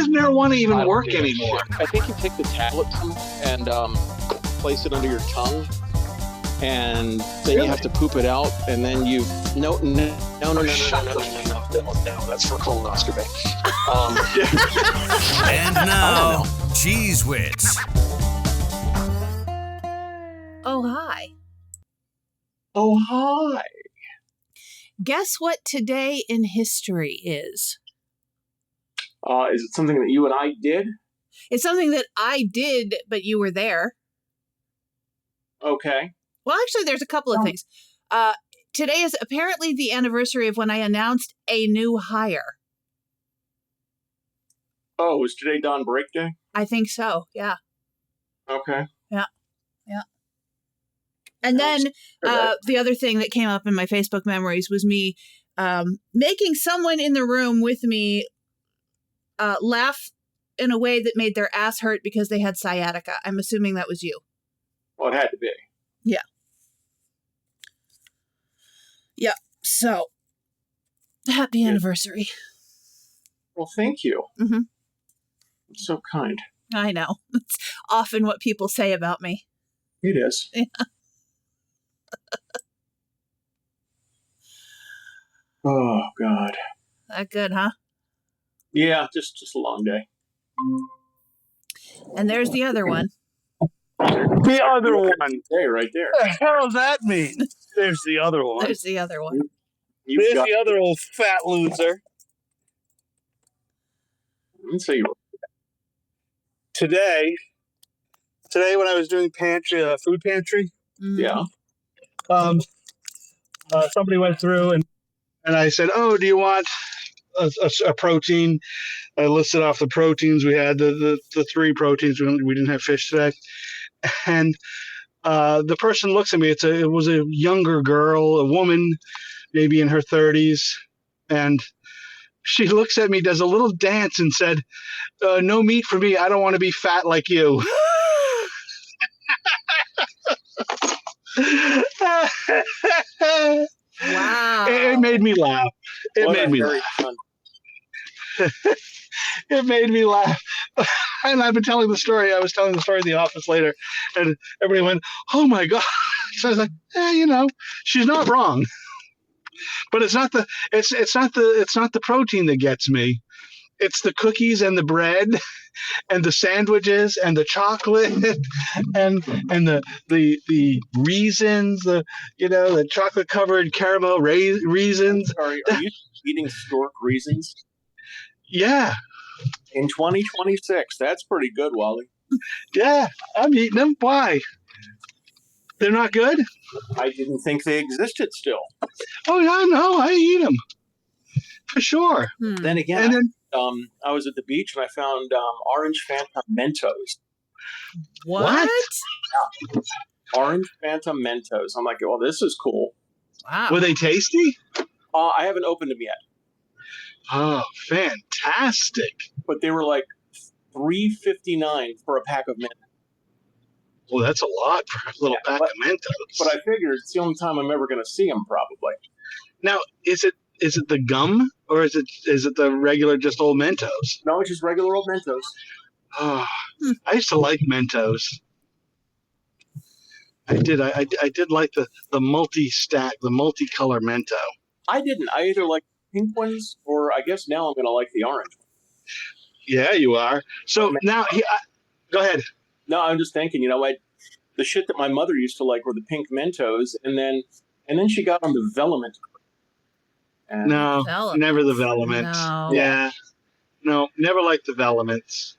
does marijuana even work give a anymore? shit. I think you take the tablet and place it under your tongue, and then you have to poop it out, and then you no. That's for colonoscopy. And now, CheezWits. Oh, hi. Oh, hi. Guess what today in history is? Is it something that you and I did? It's something that I did, but you were there. Okay. Well, actually, there's a couple of things. Today is apparently the anniversary of when I announced a new hire. Oh, was today Dawn Break Day? I think so, yeah. Okay. Yeah. And then the other thing that came up in my Facebook memories was me making someone in the room with me laugh in a way that made their ass hurt because they had sciatica. I'm assuming that was you. Well, it had to be. Yeah. Yeah. So, happy anniversary. Well, thank you. Mm-hmm. So kind. I know. It's often what people say about me. It is. Yeah. Oh, God. That good, huh? Yeah, just a long day. And there's the other one. The other one. Hey, right there. What the hell does that mean? There's the other one. There's the other one. There's the other old fat loser. Let's see. Today when I was doing food pantry, Yeah. Somebody went through and I said, "Oh, do you want a protein?" I listed off the proteins we had, the three proteins. We didn't have fish today, and the person looks at me. It was a younger girl, a woman, maybe in her 30s, and she looks at me, does a little dance, and said, "No meat for me. I don't want to be fat like you." Wow. It made me laugh. It made me laugh. And I've been telling the story. I was telling the story in the office later, and everybody went, "Oh my God!" So I was like, she's not wrong. But it's not the protein that gets me. It's the cookies and the bread and the sandwiches and the chocolate and the raisins, the chocolate covered caramel raisins. Are you eating stork raisins? Yeah. In 2026, that's pretty good, Wally. Yeah, I'm eating them. Why? They're not good? I didn't think they existed still. Oh, yeah, no, I eat them. For sure. Then again, I was at the beach and I found orange Fanta Mentos. What? Yeah. Orange Fanta Mentos. I'm like, well, this is cool. Wow. Were they tasty? I haven't opened them yet. Oh, fantastic. But they were like $3.59 for a pack of Mentos. Well, that's a lot for a little pack of Mentos. But I figured it's the only time I'm ever going to see them, probably. Now, is it the gum or is it the regular just old Mentos? No, it's just regular old Mentos. Oh, I used to like Mentos. I did. I did like the multi-stack, the multicolor Mento. I didn't. I either like pink ones or I guess now I'm going to like the orange one. Yeah, you are. So now, go ahead. No, I'm just thinking, the shit that my mother used to like were the pink Mentos, and then she got on the Velament. No, never the Velament. No. Yeah. No, never liked the Velaments.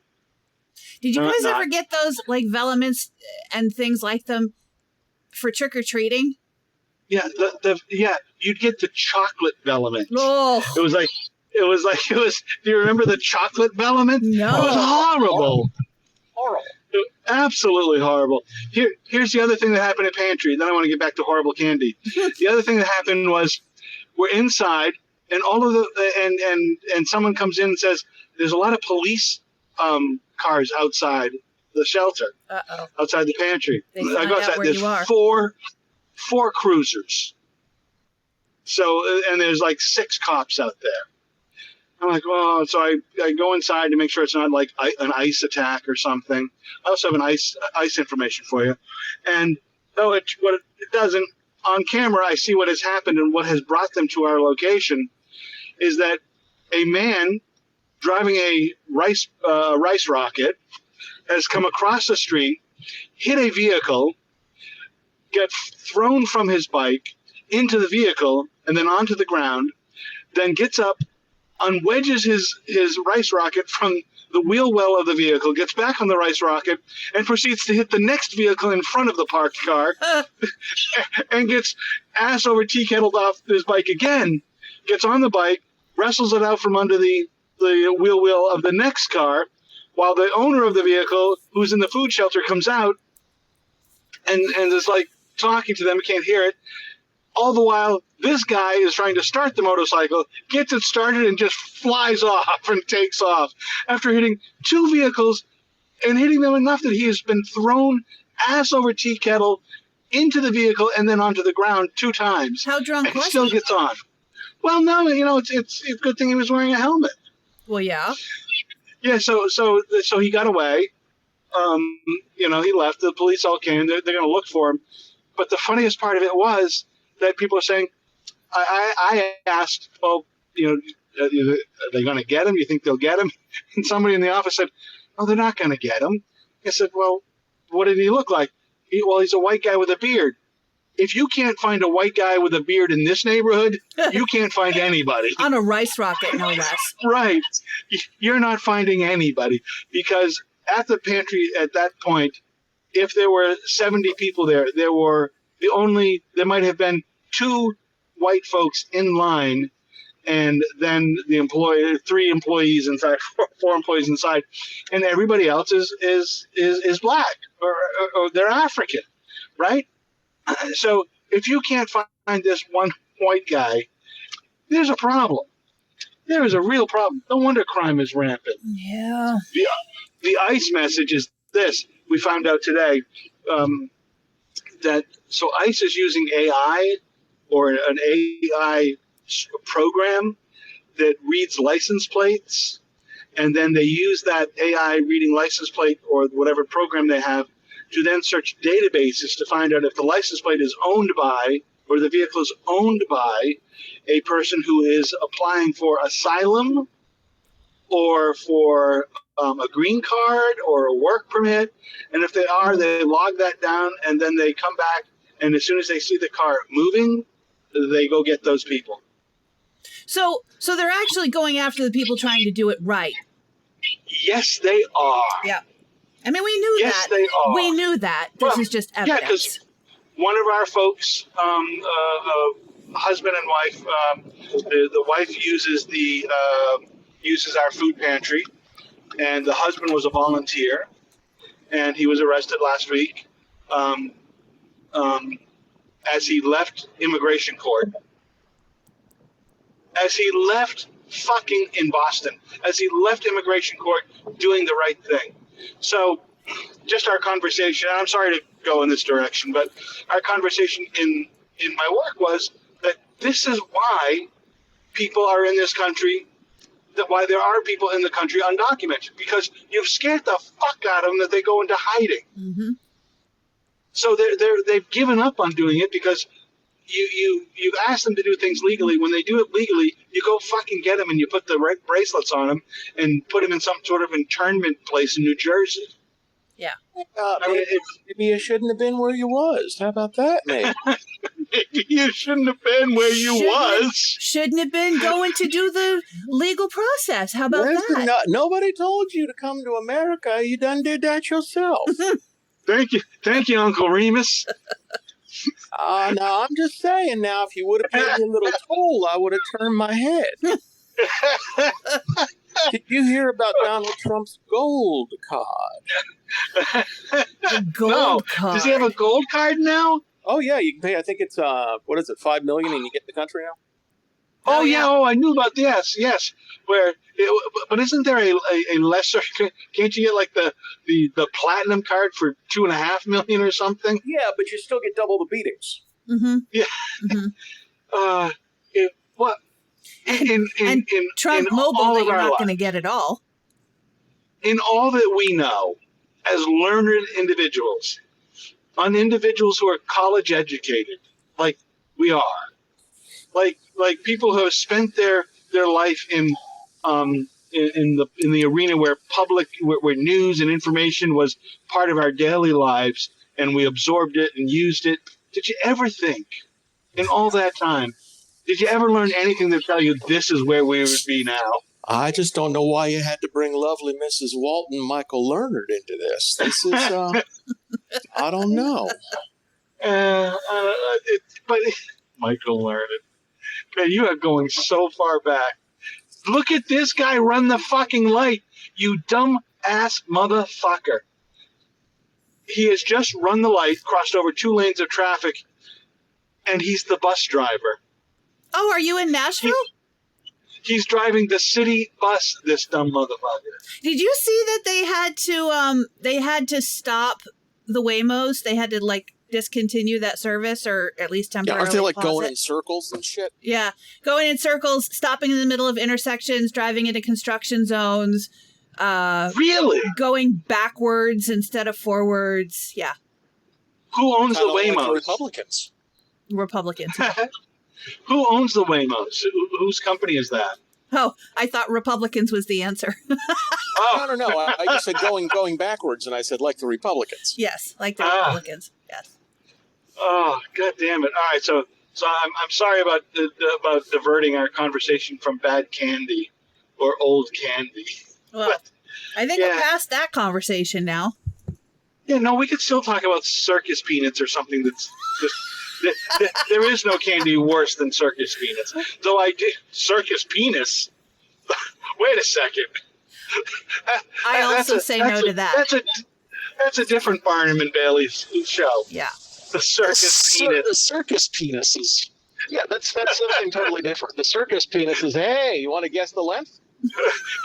Did you guys ever get those like Velaments and things like them for trick or treating? Yeah, you'd get the chocolate Velament. Oh. It was. Do you remember the chocolate Velament? No. It was horrible. Horrible. Absolutely horrible. Here's the other thing that happened at Pantry. Then I want to get back to horrible candy. The other thing that happened was we're inside, and all of and someone comes in and says, "There's a lot of police cars outside the shelter, outside the pantry." I go outside. There's four cruisers. So and there's like 6 cops out there. I'm like, oh, so I go inside to make sure it's not like an ice attack or something. I also have an ice information for you. And what it doesn't, on camera, I see what has happened, and what has brought them to our location is that a man driving a rice rocket has come across the street, hit a vehicle, get thrown from his bike into the vehicle and then onto the ground, then gets up, unwedges his rice rocket from the wheel well of the vehicle, gets back on the rice rocket, and proceeds to hit the next vehicle in front of the parked car, and gets ass over tea kettled off his bike again, gets on the bike, wrestles it out from under the wheel well of the next car, while the owner of the vehicle, who's in the food shelter, comes out and is like talking to them, can't hear it. All the while, this guy is trying to start the motorcycle, gets it started, and just flies off and takes off after hitting two vehicles and hitting them enough that he has been thrown ass over tea kettle into the vehicle and then onto the ground 2 times. How drunk and was still he? gets on. Well, no, it's a good thing he was wearing a helmet. Well, yeah. Yeah, so he got away. He left. The police all came. They're going to look for him. But the funniest part of it was that people are saying, I asked, well, are they going to get him? You think they'll get him? And somebody in the office said, oh, they're not going to get him. I said, well, what did he look like? He's a white guy with a beard. If you can't find a white guy with a beard in this neighborhood, you can't find anybody. On a rice rocket, no less. Right. You're not finding anybody, because at the pantry at that point, if there were 70 people there there might have been 2 white folks in line, and then 3 employees inside, 4 employees inside, and everybody else is black or they're African, right? So if you can't find this one white guy, there's a problem. There is a real problem. No wonder crime is rampant. Yeah. The ICE message is this. We found out today that ICE is using AI, or an AI program that reads license plates, and then they use that AI reading license plate or whatever program they have to then search databases to find out if the license plate is owned by, or the vehicle is owned by, a person who is applying for asylum or for a green card or a work permit. And if they are, they log that down, and then they come back, and as soon as they see the car moving, they go get those people. So they're actually going after the people trying to do it right. Yes, they are. Yeah. I mean, we knew yes, that. They are. We knew that. This is just evidence. Yeah, because one of our folks, husband and wife, the wife uses uses our food pantry, and the husband was a volunteer, and he was arrested last week as he left immigration court. As he left fucking in Boston, as he left immigration court doing the right thing. So just our conversation, and I'm sorry to go in this direction, but our conversation in my work was that this is why people are in this country, why there are people in the country undocumented, because you've scared the fuck out of them that they go into hiding. Mm-hmm. So they've given up on doing it, because you've asked them to do things legally. When they do it legally, you go fucking get them and you put the red bracelets on them and put them in some sort of internment place in New Jersey. Yeah. Maybe you shouldn't have been where you was. How about that, mate? Maybe you shouldn't have been where you was. Shouldn't have been going to do the legal process. How about that? Nobody told you to come to America. You done did that yourself. Thank you, Uncle Remus. No, I'm just saying now, if you would have paid me a little toll, I would have turned my head. Did you hear about Donald Trump's gold card? The gold card. Does he have a gold card now? Oh, yeah, you can pay, I think it's, what is it, $5 million and you get the country now? Oh, yeah. Oh, I knew about this. Yes. But isn't there a lesser? Can't you get like the platinum card for $2.5 million or something? Yeah, but you still get double the beatings. Mm-hmm. Yeah. Mm-hmm. What? And Trump in Mobile all that of you're our not going to lives, get at all. in all that we know, as learned individuals, on individuals who are college educated, like we are, like people who have spent their life in the arena where where news and information was part of our daily lives, and we absorbed it and used it. Did you ever think, in all that time, did you ever learn anything that tell you this is where we would be now? I just don't know why you had to bring lovely Mrs. Walton, Michael Lerner into this. This is, I don't know. But Michael Lerner, man, you are going so far back. Look at this guy run the fucking light, you dumb ass motherfucker. He has just run the light, crossed over 2 lanes of traffic, and he's the bus driver. Oh, are you in Nashville? He's driving the city bus, this dumb motherfucker. Did you see that they had to stop the Waymos? They had to like discontinue that service, or at least temporarily. Aren't they like pause going it? in circles and shit? Yeah, going in circles, stopping in the middle of intersections, driving into construction zones. Really? Going backwards instead of forwards. Yeah. Who owns the Kinda like Waymos? Republicans. Republicans. Who owns the Waymos? Whose company is that? Oh, I thought Republicans was the answer. Oh. No. I just said going backwards, and I said like the Republicans. Yes, like the Republicans. Yes. Oh, god damn it! All right, so I'm sorry about diverting our conversation from bad candy or old candy. Well, I think we're past that conversation now. Yeah, no, we could still talk about circus peanuts or something that's just. There is no candy worse than circus peanuts. Though I did circus penis. Wait a second. I also say no to that. That's a different Barnum and Bailey's show. Yeah. The circus penis. The circus penis is. Yeah, that's something totally different. The circus penis is. Hey, you want to guess the length?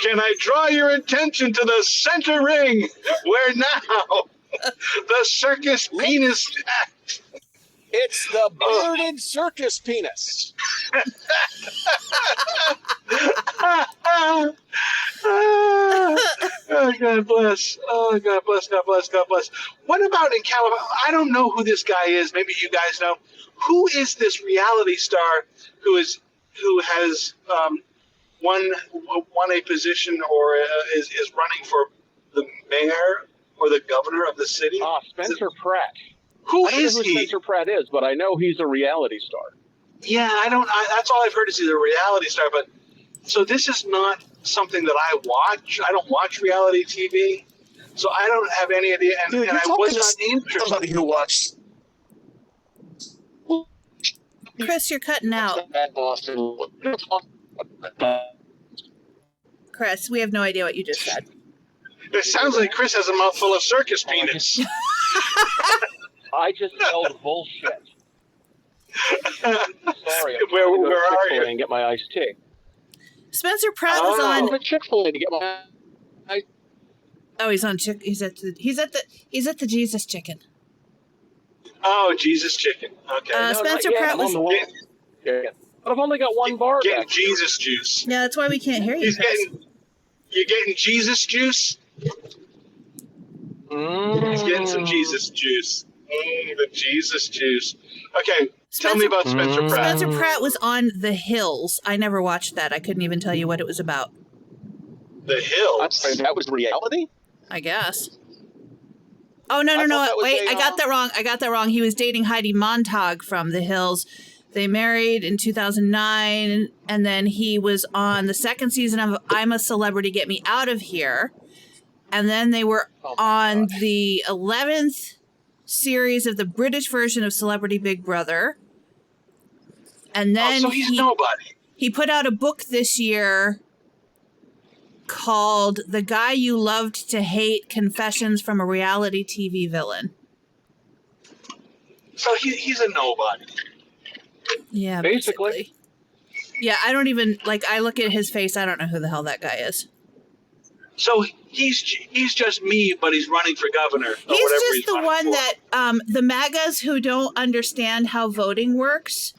Can I draw your attention to the center ring where now the circus penis act? It's the bearded circus penis. Oh, God bless. Oh, God bless, God bless, God bless. What about in California? I don't know who this guy is. Maybe you guys know. Who is this reality star who has won a position or is running for the mayor or the governor of the city? Spencer Pratt. Who I don't know is who he? Spencer Pratt is, but I know he's a reality star. Yeah, that's all I've heard is he's a reality star. But so this is not something that I watch. I don't watch reality TV, so I don't have any idea. And, Dude, and I was not interested. Somebody who watched Chris, you're cutting out. Boston. Chris, we have no idea what you just said. It sounds like Chris has a mouthful of circus penis. I just yelled bullshit. Sorry. Where are you? And get my iced tea. Spencer Pratt was I'm on. at Chick-fil-A to get my. Oh, he's on. He's at the Jesus Chicken. Oh, Jesus chicken. Okay. Spencer Pratt was. Yeah. But I've only got one bar. Getting back. Jesus juice. Yeah, that's why we can't hear you. You're getting Jesus juice? He's getting some Jesus juice. The Jesus juice. Okay, tell me about Spencer Pratt. Spencer Pratt was on The Hills. I never watched that. I couldn't even tell you what it was about. The Hills? That was reality? I guess. Oh, no. Wait, I got that wrong. He was dating Heidi Montag from The Hills. They married in 2009, and then he was on the second season of I'm a Celebrity, Get Me Out of Here. And then they were on the 11th series of the British version of Celebrity Big Brother. And then so he's nobody. He put out a book this year called The Guy You Loved to Hate, Confessions from a Reality TV Villain. So he's a nobody. Yeah, basically. Yeah, I don't even, I look at his face, I don't know who the hell that guy is. So he's just me, but he's running for governor. He's just the one that the MAGAs who don't understand how voting works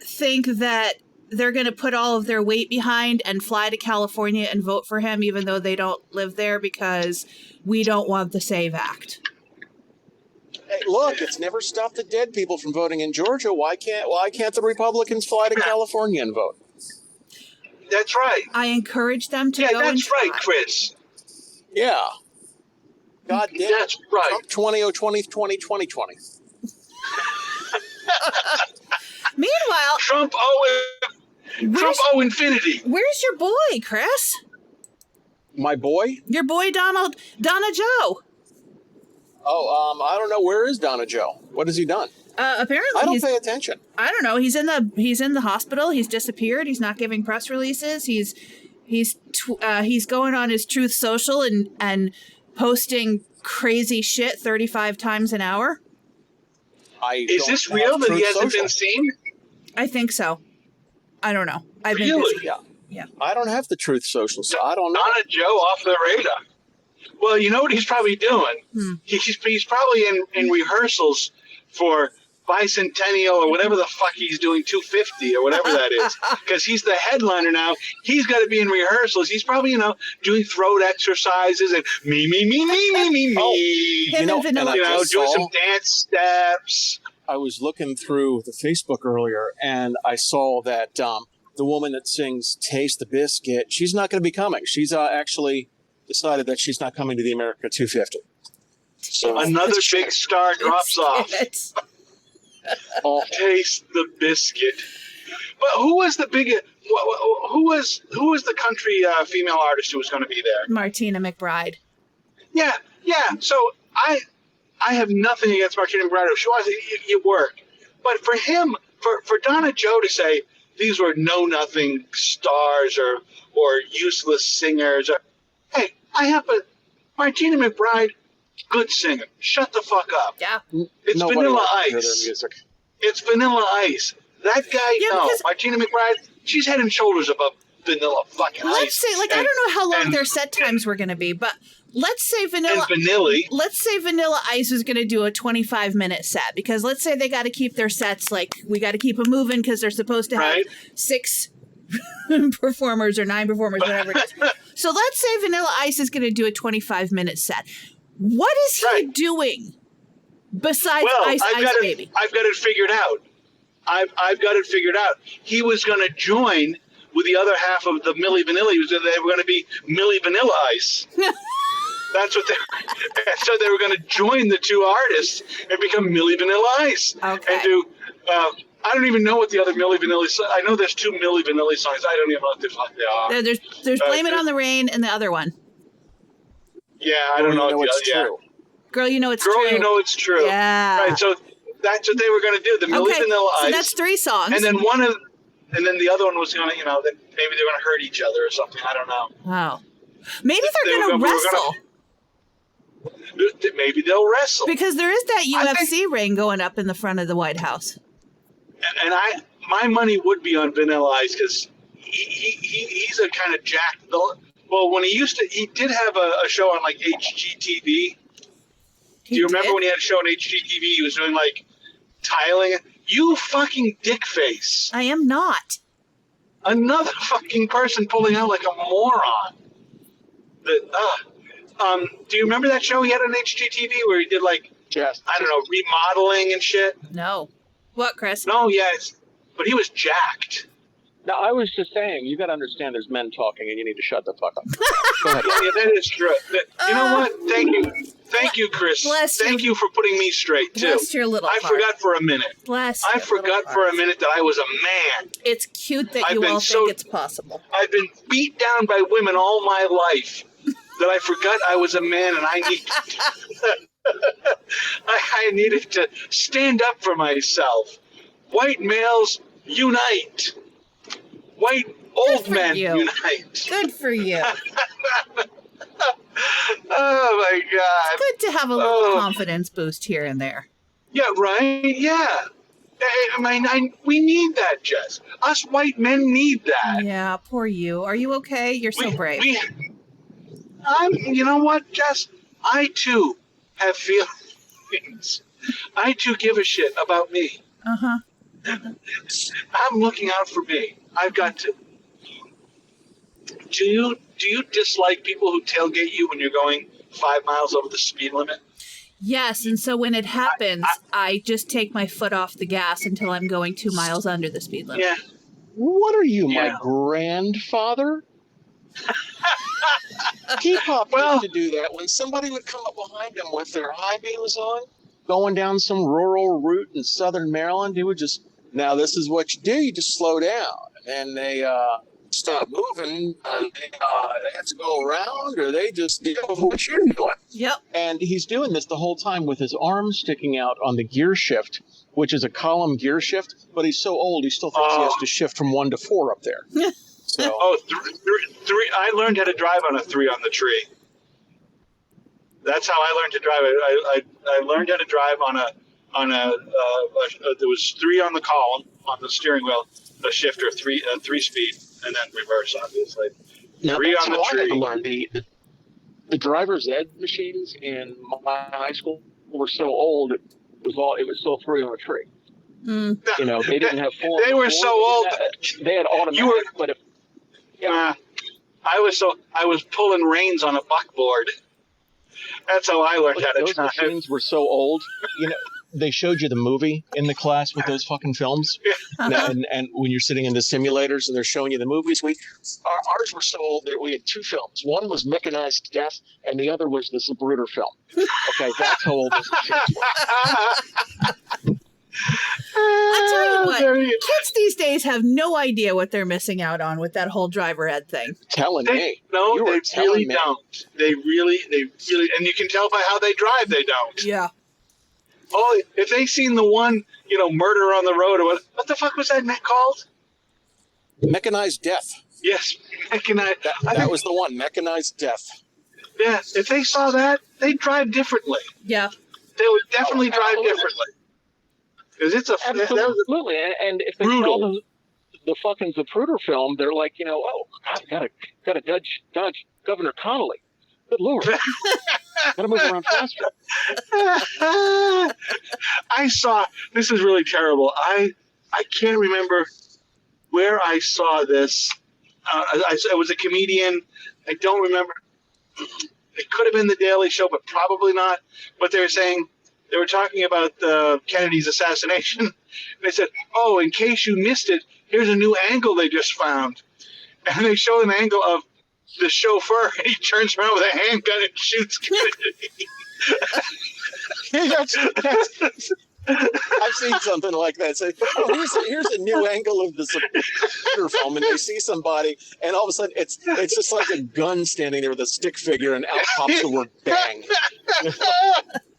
think that they're going to put all of their weight behind and fly to California and vote for him, even though they don't live there, because we don't want the SAVE Act. Hey, look, it's never stopped the dead people from voting in Georgia. Why can't the Republicans fly to California and vote? That's right. I encourage them to Yeah, go and that's right, try. Chris. Yeah. God damn. That's right. Trump 2020. Meanwhile, Trump infinity. where's your boy, Chris? My boy? Your boy Donna Joe. Oh, I don't know. Where is Donna Joe? What has he done? Apparently I don't pay attention. I don't know. He's in the hospital. He's disappeared. He's not giving press releases. He's going on his Truth Social and posting crazy shit 35 times an hour. Is this real that he hasn't been seen? I think so. I don't know. I've been Really? busy. Yeah. I don't have the Truth Social, so I don't know. Donna Joe off the radar. Well, you know what he's probably doing? He's probably in rehearsals for Bicentennial or whatever the fuck he's doing, 250 or whatever that is. Because he's the headliner now. He's got to be in rehearsals. He's probably, doing throat exercises and me. Him and Vanilla. Doing some dance steps. I was looking through the Facebook earlier, and I saw that the woman that sings Taste the Biscuit, she's not going to be coming. She's actually decided that she's not coming to the America 250. So another big star drops off. Taste the Biscuit. But who was the biggest? Who was the country female artist who was going to be there? Martina McBride. Yeah. So I have nothing against Martina McBride. If she wants it worked. But for him, for Donna Joe to say these were know-nothing stars or useless singers, hey, Martina McBride, good singer. Shut the fuck up. Yeah. It's Nobody Vanilla wants to hear Ice. their music. It's Vanilla Ice. That guy, Yeah, no. because- Martina McBride, she's head and shoulders above Vanilla fucking Ice. Let's say, I don't know how long their set times were going to be, but let's say Vanilla Ice was going to do a 25-minute set, because let's say they got to keep their sets, like, we got to keep them moving because they're supposed to have 6 performers or 9 performers, whatever it is. So let's say Vanilla Ice is going to do a 25-minute set. What is he doing besides Ice Baby? I've got it figured out. I've got it figured out. He was going to join with the other half of the Milli Vanilli. They were going to be Milli Vanilla Ice. That's what so they were going to join the two artists and become Milli Vanilla Ice. Okay. And do, I don't even know what the other Milli Vanilli songs. I know there's 2 Milli Vanilli songs. I don't even know what the fuck they are. There's Blame It on the Rain and the other one. Yeah, I don't know. It's true. Girl, you know it's Girl, true. you know it's true. Yeah. Right, so that's what they were going to do. The Milli Vanilla Ice. So that's 3 songs. And then the other one was going to, that maybe they're going to hurt each other or something. I don't know. Wow. Maybe they're going to wrestle. Maybe they'll wrestle. Because there is that UFC ring going up in the front of the White House. And my money would be on Vanilla Ice because he's a kind of jacked. Well, when he did have a show on like HGTV. Do you remember when he had a show on HGTV? He was doing like tiling. You fucking dick face. I am not. Another fucking person pulling out like a moron. Do you remember that show he had on HGTV where he did like, I don't know, remodeling and shit? No. What, Chris? No, yes. But he was jacked. No, I was just saying, you got to understand there's men talking and you need to shut the fuck up. Go ahead. Yeah, that is true. You know what? Thank you, Chris. Thank you for putting me straight, too. Bless your little heart. forgot for a minute. I forgot for a minute that I was a man. It's cute that you all think it's possible. I've been beat down by women all my life that I forgot I was a man and I needed to stand up for myself. White males, unite. White old men, unite. Good for you. Oh, my God. It's good to have a little confidence boost here and there. Yeah, right? Yeah. We need that, Jess. Us white men need that. Yeah, poor you. Are you okay? You're so brave. You know what, Jess? I, too, have feelings. I, too, give a shit about me. Uh-huh. I'm looking out for me. I've got to. Do you dislike people who tailgate you when you're going 5 miles over the speed limit? Yes, and so when it happens, I just take my foot off the gas until I'm going 2 miles under the speed limit. Yeah. What are you, my Yeah. grandfather? P-Pop used to do that when somebody would come up behind him with their high beams on, going down some rural route in southern Maryland. He would just, now this is what you do, you just slow down. And they stop moving, and they have to go around, or they just deal with what you're doing. Yep. And he's doing this the whole time with his arm sticking out on the gear shift, which is a column gear shift, but he's so old, he still thinks he has to shift from 1 to 4 up there. So, Three. I learned how to drive on a 3 on the tree. That's how I learned to drive. I learned how to drive on a there was 3 on the column on the steering wheel, a shifter, 3 speed, and then reverse, obviously. now 3 that's on the how I had to tree. learn. The driver's ed machines in my high school were so old, it was still 3 on a tree. Mm. You know, they didn't have full. They were so old. They had automatic, but if I was pulling reins on a buckboard. That's how I learned how to those drive. machines were so old, you know, they showed you the movie in the class with those fucking films. And when you're sitting in the simulators and they're showing you the movies, ours were so old that we had 2 films. One was Mechanized Death, and the other was the Zapruder film. Okay, that's how old this was. I'll tell you what, There you- kids these days have no idea what they're missing out on with that whole driver ed thing. Telling They, me. no, You were they telling really me. don't. They really, and you can tell by how they drive, they don't. Yeah. Oh, if they seen the one, Murder on the Road, or what the fuck was that called? Mechanized Death. Yes, Mechanized. That was the one, Mechanized Death. Yeah, if they saw that, they'd drive differently. Yeah. They would definitely drive absolutely. differently. Because it's Absolutely. And if they Brutal. saw the fucking Zapruder film, they're like, oh, God, gotta dodge Governor Connolly. Good Lord. Gotta move around faster. I saw, this is really terrible. I can't remember where I saw this. It was a comedian. I don't remember. It could have been The Daily Show, but probably not. But they were talking about Kennedy's assassination. And they said, oh, in case you missed it, here's a new angle they just found. And they show an angle of the chauffeur, and he turns around with a handgun and shoots Kennedy. I've seen something like that. Say, oh, here's a new angle of the Zapruder film, and they see somebody, and all of a sudden it's just like a gun standing there with a stick figure, and out pops the word bang.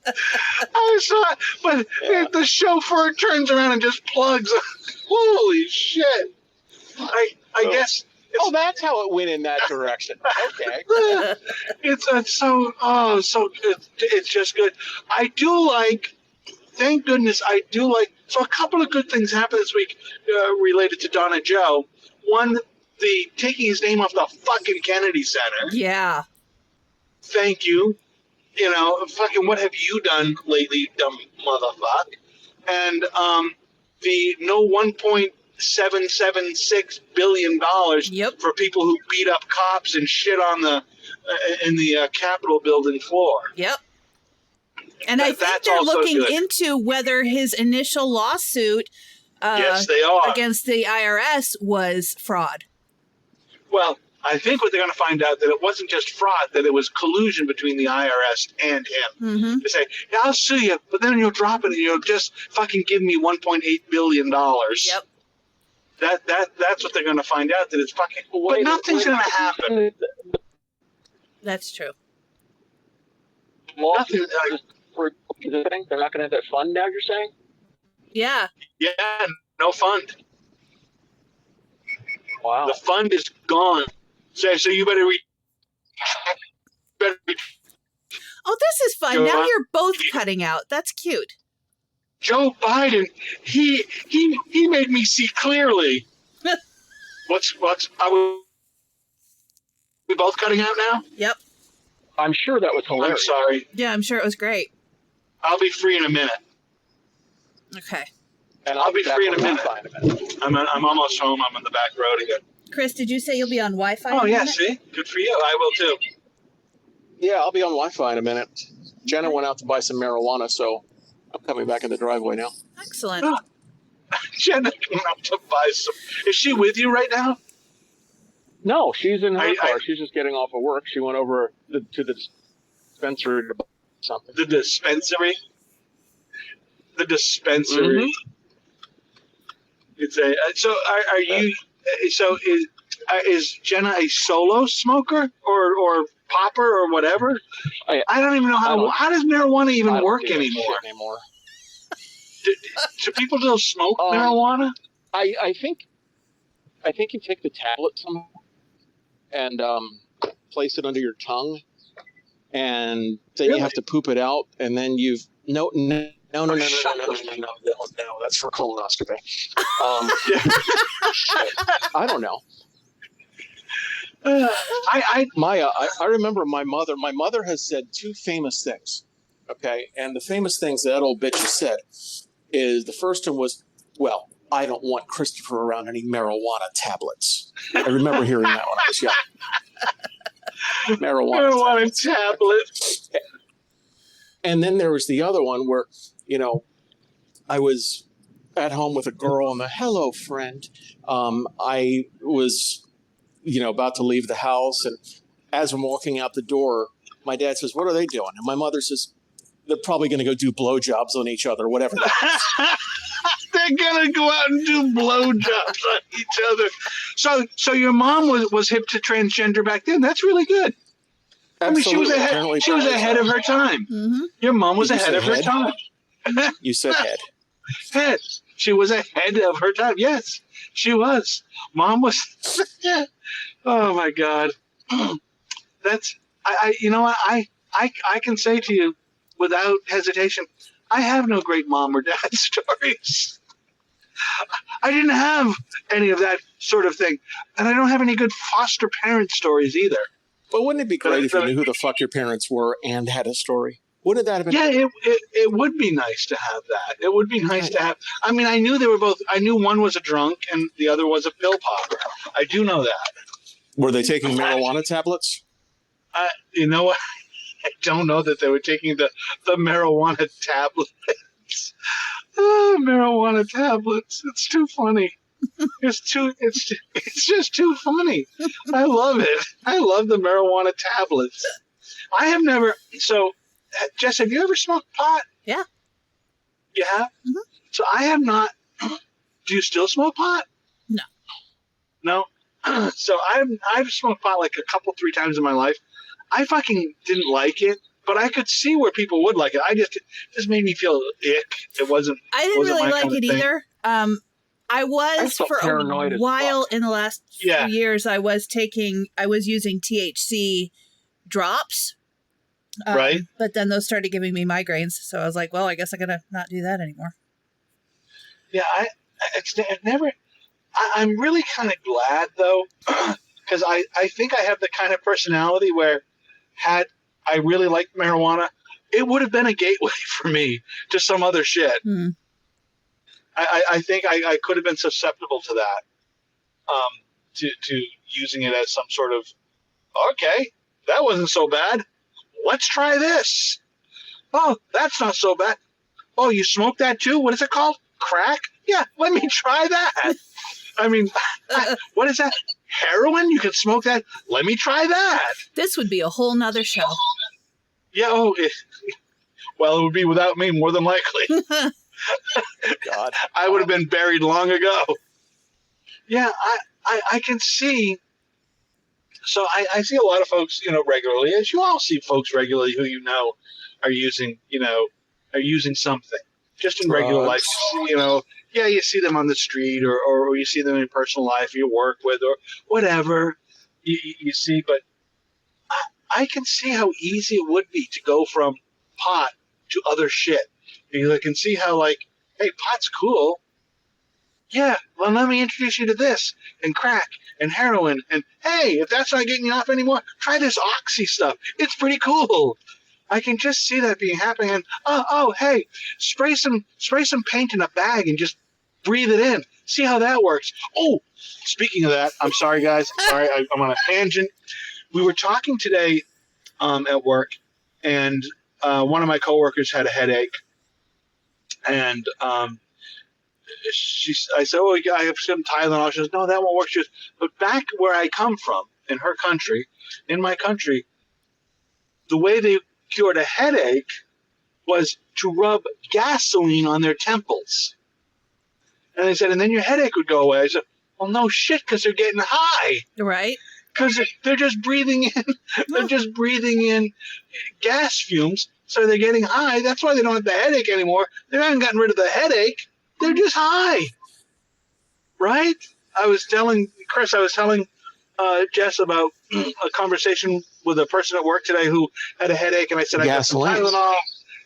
I saw it, but the chauffeur turns around and just plugs. Holy shit! I guess. Oh, that's how it went in that direction. Okay. It's so good. It's just good. I do like. Thank goodness I do like. So a couple of good things happened this week related to Donna Joe. One, the taking his name off the fucking Kennedy Center. Yeah. Thank you. Fucking what have you done lately, dumb motherfucker? And the no $1.776 billion Yep. for people who beat up cops and shit on in the Capitol building floor. Yep. And I think That's they're also looking good. into whether his initial lawsuit Yes, they are. against the IRS was fraud. Well, I think what they're going to find out that it wasn't just fraud, that it was collusion between the IRS and him. Mm-hmm. They say, yeah, I'll sue you, but then you'll drop it and you'll just fucking give me $1.8 billion. Yep. That's what they're going to find out, that it's fucking... But nothing's going to happen. That's true. Nothing. They're not going to have that fund now, you're saying? Yeah. Yeah, no fund. Wow. The fund is gone. So you better Oh, this is fun. Go Now on. you're both cutting out. That's cute. Joe Biden, he made me see clearly. We both cutting out now? Yep. I'm sure that was I'm hilarious. sorry. Yeah, I'm sure it was great. I'll be free in a minute. Okay. And I'll be back free in a on minute. Wi-Fi in a minute. I'm almost home. I'm on the back road again. Chris, did you say you'll be on Wi-Fi? Oh, in a yeah, minute? see? Good for you. I will, too. Yeah, I'll be on Wi-Fi in a minute. Jenna went out to buy some marijuana, so I'm coming back in the driveway now. Excellent. Oh. Jenna went up to buy some. Is she with you right now? No, she's in her car. I- She's just getting off of work. She went over to the dispensary to buy something. The dispensary? The dispensary. Mm-hmm. It's a. So are you? So is Jenna a solo smoker or popper or whatever? I don't even know how does marijuana even work anymore? Do people still smoke marijuana? I think you take the tablet somehow and place it under your tongue, and then you have to poop it out, and then no. That's for colonoscopy. I don't know. I remember my mother. My mother has said two famous things. Okay, and the famous things that old bitch has said is the first one was, "Well, I don't want Christopher around any marijuana tablets." I remember hearing that when I was young. Marijuana tablets. And then there was the other one where, I was at home with a girl and hello, friend. I was, about to leave the house. And as I'm walking out the door, my dad says, "What are they doing?" And my mother says, "They're probably going to go do blowjobs on each other," whatever that is. They're going to go out and do blowjobs on each other. So your mom was hip to transgender back then. That's really good. Absolutely. I mean, she was ahead of her time. Mm-hmm. Your mom was ahead of her time. You said head. Head. She was ahead of her time. Yes, she was. Mom was. Oh my God. That's I can say to you without hesitation, I have no great mom or dad stories. I didn't have any of that sort of thing, and I don't have any good foster parent stories either. But wouldn't it be great if you knew who the fuck your parents were and had a story? Wouldn't that have been? Yeah, it would be nice to have that. It would be nice to have. I mean, I knew they were both. I knew one was a drunk and the other was a pill popper. I do know that. Were they taking marijuana tablets? You know what? I don't know that they were taking the marijuana tablets. Oh, marijuana tablets. It's too funny. It's just too funny. I love it. I love the marijuana tablets. I have never. So, Jess, have you ever smoked pot? Yeah. You have? Mm-hmm. So I have not. Do you still smoke pot? No. No? So I've smoked pot like a couple, 3 times in my life. I fucking didn't like it, but I could see where people would like it. It just made me feel ick. It wasn't. I didn't really like it either. I was felt for a paranoid as while fuck. in the last few years. I was using THC drops. Right. But then those started giving me migraines, so I was like, well, I guess I gotta not do that anymore. Yeah, I'm really kind of glad though, because I think I have the kind of personality where had I really liked marijuana, it would have been a gateway for me to some other shit. Hmm. I think I could have been susceptible to that, to using it as some sort of, okay, that wasn't so bad. Let's try this. Oh, that's not so bad. Oh, you smoke that too? What is it called? Crack? Yeah, let me try that. I mean, what is that? Heroin? You can smoke that? Let me try that. This would be a whole nother show. Yeah, well, it would be without me more than likely. God. I would have been buried long ago. Yeah, I can see. So I see a lot of folks, regularly, as you all see folks regularly who are using something just in regular life. Yeah, you see them on the street or you see them in personal life you work with or whatever you see. But I can see how easy it would be to go from pot to other shit. You can see how, hey, pot's cool. Yeah, well, let me introduce you to this, and crack, and heroin, and hey, if that's not getting you off anymore, try this oxy stuff. It's pretty cool. I can just see that being happening. And hey, spray some paint in a bag and just breathe it in. See how that works. Oh, speaking of that, I'm sorry, guys. Sorry, I'm on a tangent. We were talking today at work, and one of my coworkers had a headache, and I said, "Oh, I have some Tylenol." She says, "No, that won't work." She goes, "But back where I come from, in my country, the way they cured a headache was to rub gasoline on their temples." And they said, "And then your headache would go away." I said, "Well, no shit, because they're getting high. Right. Because they're just breathing in. They're just breathing in gas fumes, so they're getting high. That's why they don't have the headache anymore. They haven't gotten rid of the headache. They're just high, right?" I was telling Jess about a conversation with a person at work today who had a headache, and I said, "I got some Tylenol."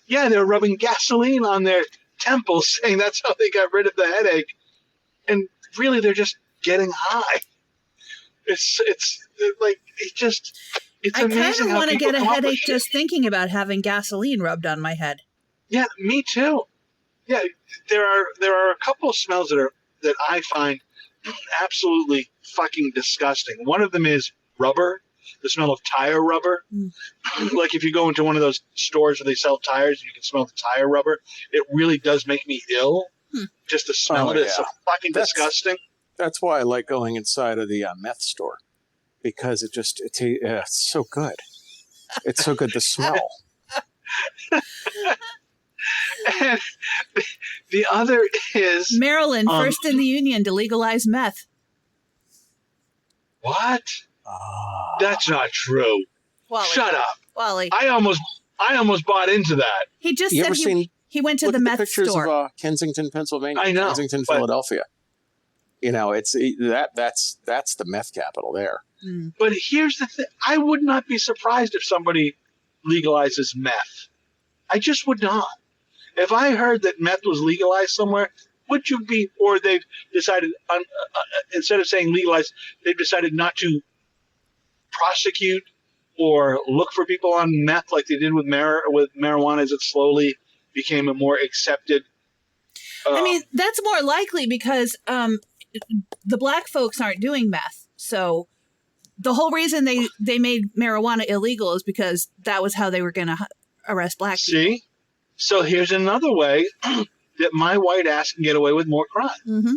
Yeah, they were rubbing gasoline on their temples, saying that's how they got rid of the headache. And really, they're just getting high. It's I amazing. kind of how want to people get a come up with headache shit. just thinking about having gasoline rubbed on my head. Yeah, me too. Yeah, there are a couple of smells that I find absolutely fucking disgusting. One of them is rubber, the smell of tire rubber. Mm. Like if you go into one of those stores where they sell tires, you can smell the tire rubber. It really does make me ill. Just the smell of it. It's so fucking disgusting. That's why I like going inside of the meth store, because it's so good. It's so good, the smell. And the other is Maryland, first in the union to legalize meth. what? That's not true. Wally. Shut up. Wally. I almost bought into that. He just You said ever seen? he went to Look the at meth pictures store. of Kensington, Pennsylvania. I know, Kensington, but- Philadelphia. You know, that's the meth capital there. Mm. But here's the thing. I would not be surprised if somebody legalizes meth. I just would not. If I heard that meth was legalized somewhere, would you be, or they've decided, instead of saying legalized, they've decided not to prosecute or look for people on meth like they did with marijuana as it slowly became a more accepted. I mean, that's more likely because the black folks aren't doing meth. So the whole reason they made marijuana illegal is because that was how they were going to arrest black people. See? So here's another way that my white ass can get away with more crime. Mm-hmm.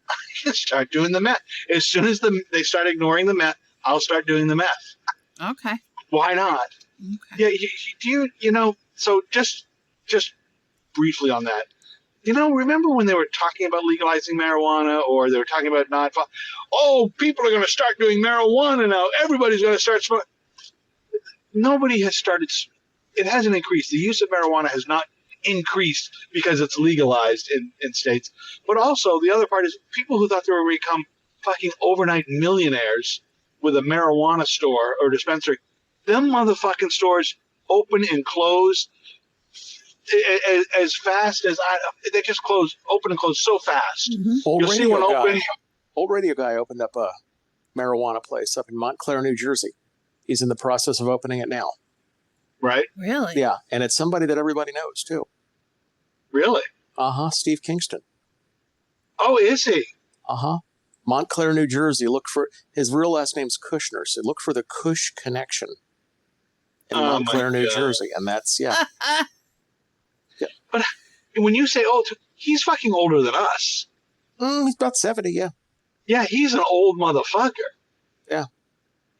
I can start doing the meth. As soon as they start ignoring the meth, I'll start doing the meth. Okay. Why not? Okay. Yeah, so just briefly on that. Remember when they were talking about legalizing marijuana, or they were talking about people are going to start doing marijuana now. Everybody's going to start smoking. Nobody has started. It hasn't increased. The use of marijuana has not increased because it's legalized in states. But also, the other part is people who thought they were going to become fucking overnight millionaires with a marijuana store or dispensary. Them motherfucking stores open and close as fast as they just open and close so fast. Mm-hmm. You'll see one open. Old radio guy opened up a marijuana place up in Montclair, New Jersey. He's in the process of opening it now. Right? Really? Yeah, and it's somebody that everybody knows too. Really? Steve Kingston. Oh, is he? Montclair, New Jersey. Look for his real last name's Kushner. So look for the Kush connection in Montclair, New Jersey, and that's But when you say old, he's fucking older than us. He's about 70. Yeah. Yeah, he's an old motherfucker. Yeah.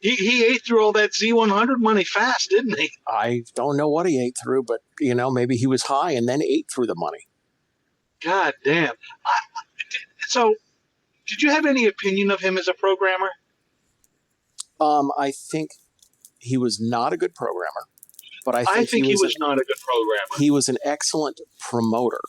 He ate through all that Z100 money fast, didn't he? I don't know what he ate through, but maybe he was high and then ate through the money. God damn. So, did you have any opinion of him as a programmer? I think he was not a good programmer, but I think he was not a good programmer. He was an excellent promoter.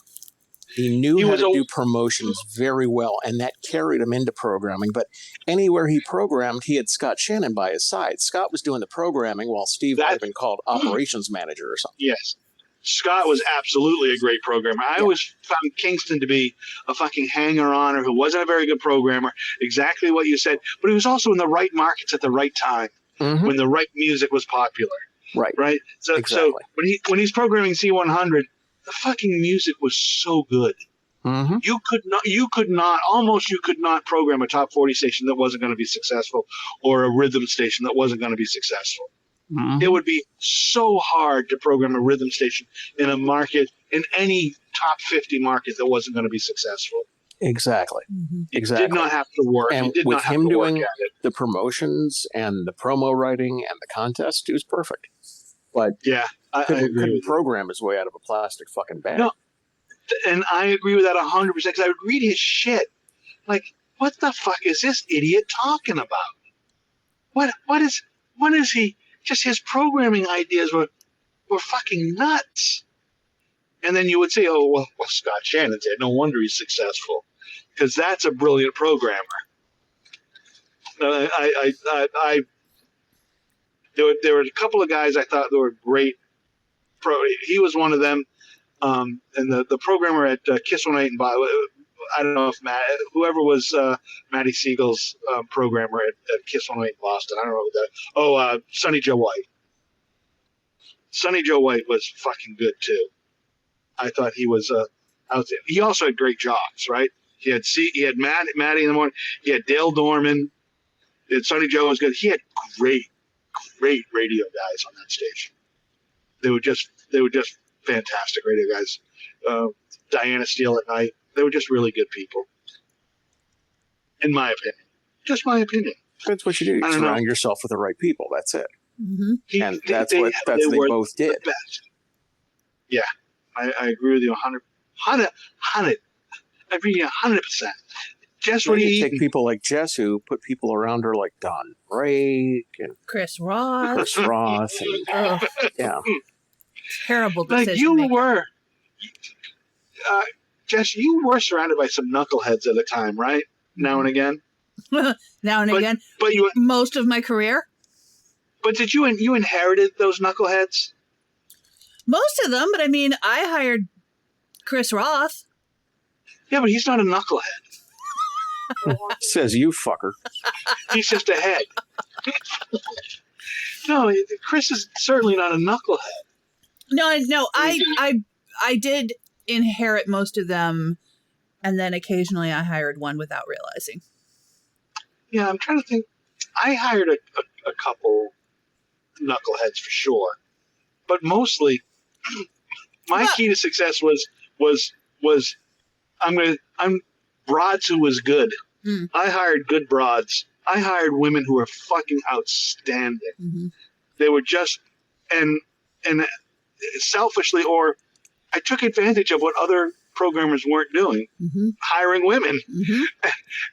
He knew how to do promotions very well, and that carried him into programming. But anywhere he programmed, he had Scott Shannon by his side. Scott was doing the programming while Steve might have been called operations manager or something. Yes. Scott was absolutely a great programmer. I always found Kingston to be a fucking hanger-oner who wasn't a very good programmer, exactly what you said. But he was also in the right markets at the right time, when the right music was popular. Right? So, exactly. So when he's programming C100, the fucking music was so good. Mm-hmm. You could not program a top 40 station that wasn't going to be successful, or a rhythm station that wasn't going to be successful. Mm-hmm. It would be so hard to program a rhythm station in a market, in any top 50 market, that wasn't going to be successful. Exactly. Mm-hmm. Exactly. Did not have to work. And It did with not have him to work doing at it. the promotions and the promo writing and the contest, he was perfect. But Yeah, I agree couldn't with you. program his way out of a plastic fucking bag. No. And I agree with that 100%, because I would read his shit. Like, what the fuck is this idiot talking about? What is he? Just his programming ideas were fucking nuts. And then you would say, oh, well, Scott Shannon's it. No wonder he's successful, because that's a brilliant programmer. There were a couple of guys I thought that were great. He was one of them. And the programmer at Kiss 108 and I don't know if whoever was Matty Siegel's programmer at Kiss 108 in Boston. I don't know who that. Oh, Sonny Joe White. Sonny Joe White was fucking good too. I thought he was out there. He also had great jocks, right? He had Matty in the morning. He had Dale Dorman. Sonny Joe was good. He had great radio guys on that station. They were just fantastic radio guys. Diana Steele at night. They were just really good people, in my opinion. Just my opinion. That's what you do. You surround yourself with the right people. That's it. Mm-hmm. And that's what they both did. The best. Yeah, I agree with you 100. I agree 100%. Jess, what do you take people like Jess, who put people around her like Don Rake and Chris Roth. And, yeah. Terrible decision. Like you were, Jess, you were surrounded by some knuckleheads at a time, right? Now and again. Now and again. But you, most of my career. But did you inherited those knuckleheads? Most of them, but I mean, I hired Chris Roth. Yeah, but he's not a knucklehead. Says you, fucker. He's just a head. No, Chris is certainly not a knucklehead. No, I did inherit most of them, and then occasionally I hired one without realizing. Yeah, I'm trying to think. I hired a couple knuckleheads for sure, but mostly my key to success was I'm broads who was good. Mm. I hired good broads. I hired women who were fucking outstanding. Mm-hmm. They were just and selfishly, or I took advantage of what other programmers weren't doing, hiring women,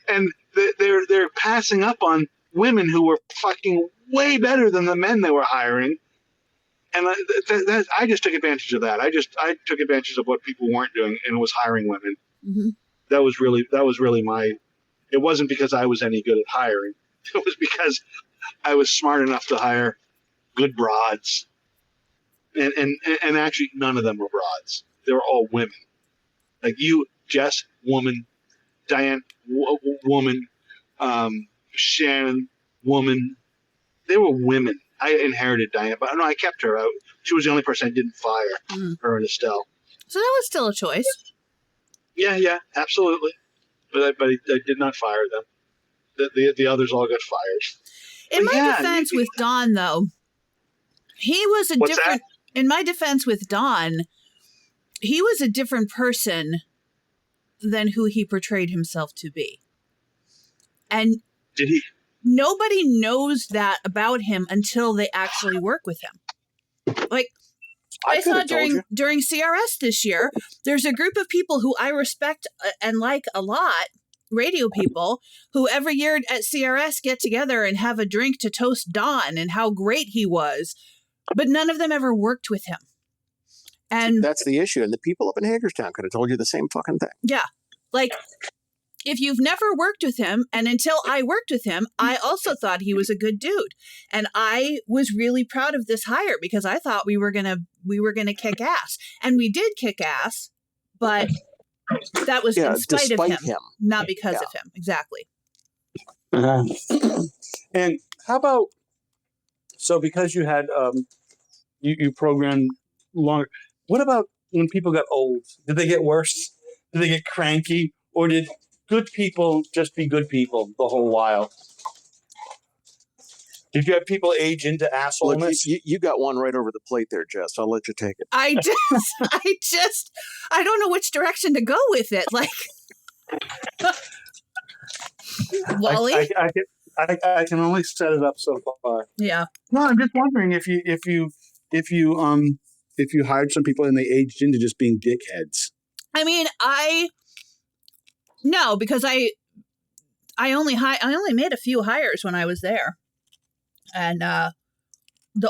and they're passing up on women who were fucking way better than the men they were hiring. And I just took advantage of that. I took advantage of what people weren't doing and was hiring women. Mm-hmm. That was really my. It wasn't because I was any good at hiring. It was because I was smart enough to hire good broads. And actually, none of them were broads. They were all women. Like you, Jess, woman, Diane, woman, Shannon, woman. They were women. I inherited Diane, but no, I kept her out. She was the only person I didn't fire, her and Estelle. So that was still a choice. Yeah, absolutely. But I did not fire them. The others all got fired. In my defense with Don, though, he was a different. That? In my defense with Don, he was a different person than who he portrayed himself to be. And did he? Nobody knows that about him until they actually work with him. Like I saw during CRS this year, there's a group of people who I respect and like a lot, radio people, who every year at CRS get together and have a drink to toast Don and how great he was, but none of them ever worked with him. And that's the issue. And the people up in Hagerstown could have told you the same fucking thing. Yeah. Like, if you've never worked with him, and until I worked with him, I also thought he was a good dude. And I was really proud of this hire because I thought we were gonna kick ass. And we did kick ass, but that was in spite of him, not because of him. Exactly. And how about, so because you had you programmed longer, what about when people got old? Did they get worse? Did they get cranky? Or did good people just be good people the whole while? Did you have people age into Look, assholeness? you got one right over the plate there, Jess. I'll let you take it. I don't know which direction to go with it. Like, Wally? I can only set it up so far. Yeah. No, I'm just wondering if you hired some people and they aged into just being dickheads. I mean, no, because I only made a few hires when I was there, and the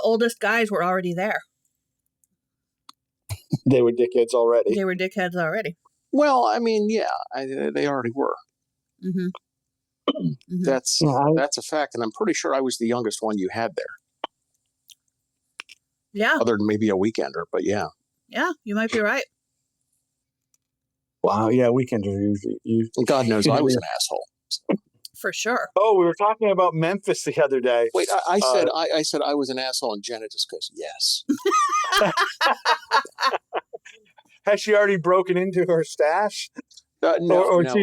oldest guys were already there. They were dickheads already. They were dickheads already. Well, I mean, yeah, they already were. Mm-hmm. Mm-hmm. That's a fact, and I'm pretty sure I was the youngest one you had there, Yeah. other than maybe a weekender. But yeah, Yeah, you might be right. Wow, yeah, weekenders are usually. and God knows I was an asshole. For sure. Oh, we were talking about Memphis the other day. Wait, I said I was an asshole, and Jenna just goes, yes. Has she already broken into her stash? No, or no.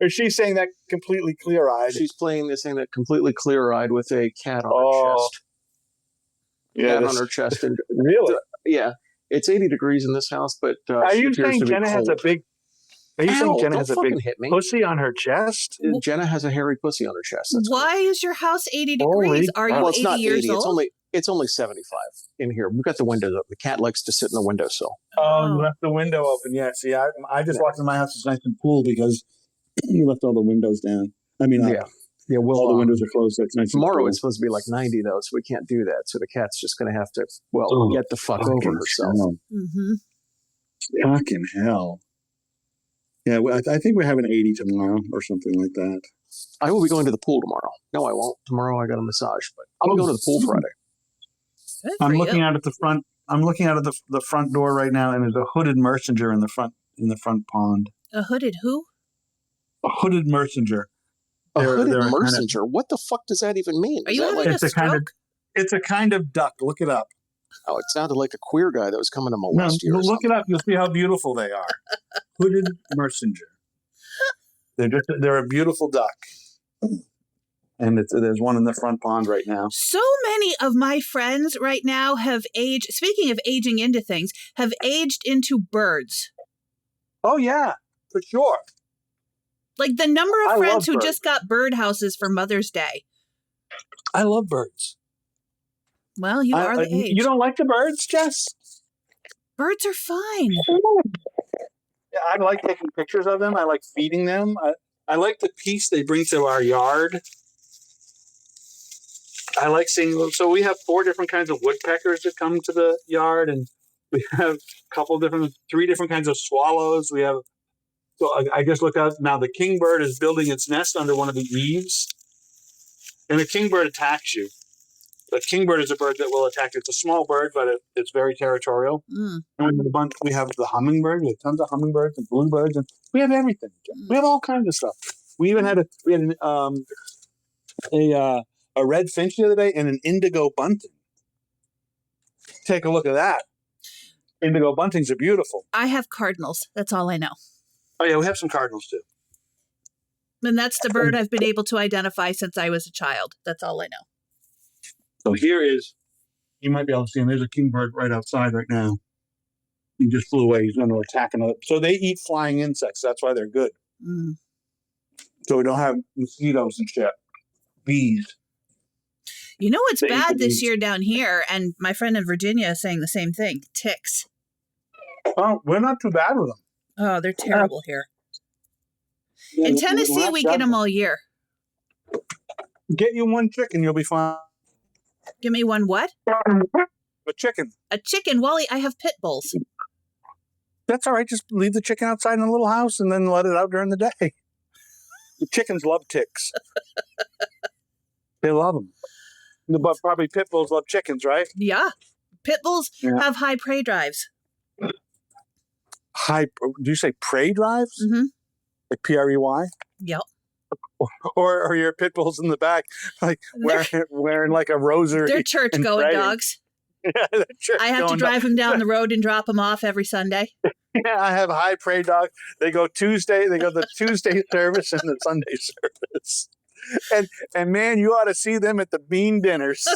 she's saying that completely clear-eyed? She's playing this thing that completely clear-eyed with a cat on her chest. Yeah, Cat on her chest, and really? yeah, it's 80 degrees in this house, but Are you it appears saying to be Jenna has a cold. big? Are you saying Ow, Jenna don't has a fucking big hit me. pussy on her chest? Jenna has a hairy pussy on her chest. That's Why is your house 80 Holy degrees? Are you well, it's 80 not years 80. old? It's only 75 in here. We've got the windows up. The cat likes to sit in the windowsill. Oh, you left the window open. Yeah. See, I just walked in my house. It's nice and cool because you left all the windows down. I mean, Yeah, all the windows are closed. So it's nice. Tomorrow and cool. it's supposed to be like 90 though, so we can't do that. So the cat's just going to have to get the fuck Fucking over herself. hell. Mm-hmm. Fucking hell. Yeah, I think we're having 80 tomorrow or something like that. I will be going to the pool tomorrow. No, I won't. Tomorrow I got a massage, but I'm going to go to the pool Friday. Good for I'm you. looking out at the front. I'm looking out at the front door right now, and there's a hooded mercinger in the front pond. A hooded who? A hooded mercinger. A hooded they're mercinger? What the fuck does that even mean? Are Is you that having like, It's a kind of duck. Look it up. oh, it sounded like a queer guy that was coming to No, molest you or look something. it up. You'll see how beautiful they are. Hooded mercinger. They're a beautiful duck. And there's one in the front pond right now. So many of my friends right now have aged, speaking of aging into things, have aged into birds. Oh, yeah, for sure. Like the number of I friends love who birds. just got bird houses for Mother's Day. I love birds. Well, you are the age. You don't like the birds, Jess? Birds are fine. Yeah, I like taking pictures of them. I like feeding them. I like the peace they bring to our yard. I like seeing them. So we have 4 different kinds of woodpeckers that come to the yard, and we have a 3 different kinds of swallows. We have. So I just looked out now. The kingbird is building its nest under one of the eaves, and the kingbird attacks you. The kingbird is a bird that will attack you. It's a small bird, but it's very territorial. Mm. And we have the hummingbird. We have tons of hummingbirds and bluebirds, and we have everything. We have all kinds of stuff. We even had a red finch the other day and an indigo bunting. Take a look at that. Indigo buntings are beautiful. I have cardinals. That's all I know. Oh yeah, we have some cardinals too. And that's the bird I've been able to identify since I was a child. That's all I know. So you might be able to see him. There's a kingbird right outside right now. He just flew away. He's going to attack another. So they eat flying insects. That's why they're good. Mm. So we don't have mosquitoes and shit. Bees. You know what's They eat bad the this bees. year down here, and my friend in Virginia is saying the same thing, ticks. Oh, we're not too bad with them. Oh, they're terrible here. In Tennessee, we get them all year. Get you one chicken, you'll be fine. Give me one what? A chicken. A chicken. Wally, I have pit bulls. That's all right. Just leave the chicken outside in a little house and then let it out during the day. The chickens love ticks. They love them. But probably pit bulls love chickens, right? Yeah. Pit bulls Yeah. have high prey drives. Do you say prey drives? Mm-hmm. Like P-R-E-Y? Yep. Or are your pit bulls in the back, like wearing like a rosary? They're church and going praying? dogs. Yeah, they're church I have to going drive them down the road and drop them off every Sunday. Yeah, I have high prey dogs. They go Tuesday. They go the Tuesday service and the Sunday service. And man, you ought to see them at the bean dinners.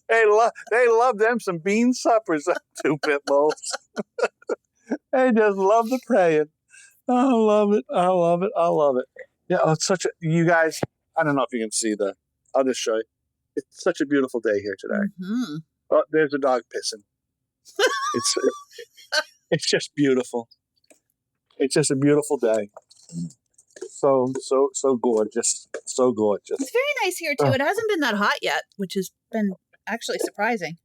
They love them some bean suppers. Two pit bulls. They just love the praying. I love it. I love it. I love it. Yeah, it's such a. You guys, I don't know if you can see the. I'll just show you. It's such a beautiful day here today. Mm-hmm. Oh, there's a dog pissing. It's just beautiful. It's just a beautiful day. So gorgeous. So gorgeous. It's very nice here too. It hasn't been that hot yet, which has been actually surprising.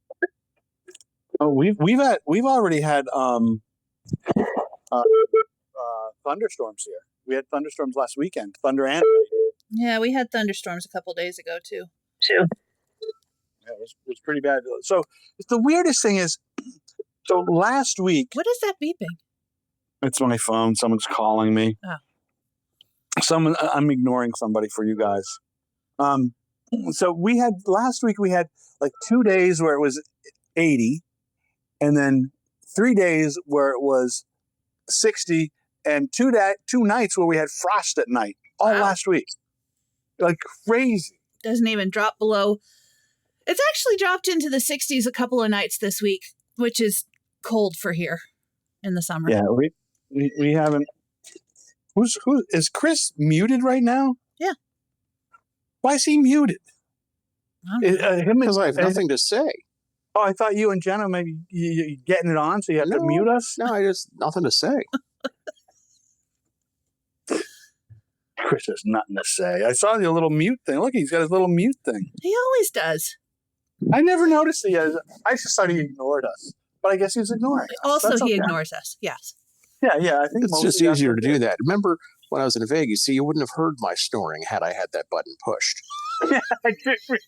Oh, we've already had thunderstorms here. We had thunderstorms last weekend. Thunder and rain. Yeah, we had thunderstorms a couple days ago too. Yeah, it was pretty bad. So the weirdest thing is, so last week. What is that beeping? It's my phone. Someone's calling me. Oh. I'm ignoring somebody for you guys. So last week we had like 2 days where it was 80, and then 3 days where it was 60, and two nights where we had frost at night. All last week. Like crazy. Doesn't even drop below. It's actually dropped into the 60s a couple of nights this week, which is cold for here in the summer. Yeah, we haven't. Who is Chris muted right now? Yeah. Why is he muted? Because I have nothing to say. Oh, I thought you and Jenna maybe you getting it on, so you have to mute us. No, I just nothing to say. Chris has nothing to say. I saw the little mute thing. Look, he's got his little mute thing. He always does. I never noticed I just thought he ignored us, but I guess he was ignoring us. Also, he ignores us. Yes. Yeah. I think it's just easier to do that. Remember when I was in Vegas? See, you wouldn't have heard my snoring had I had that button pushed. I do remember.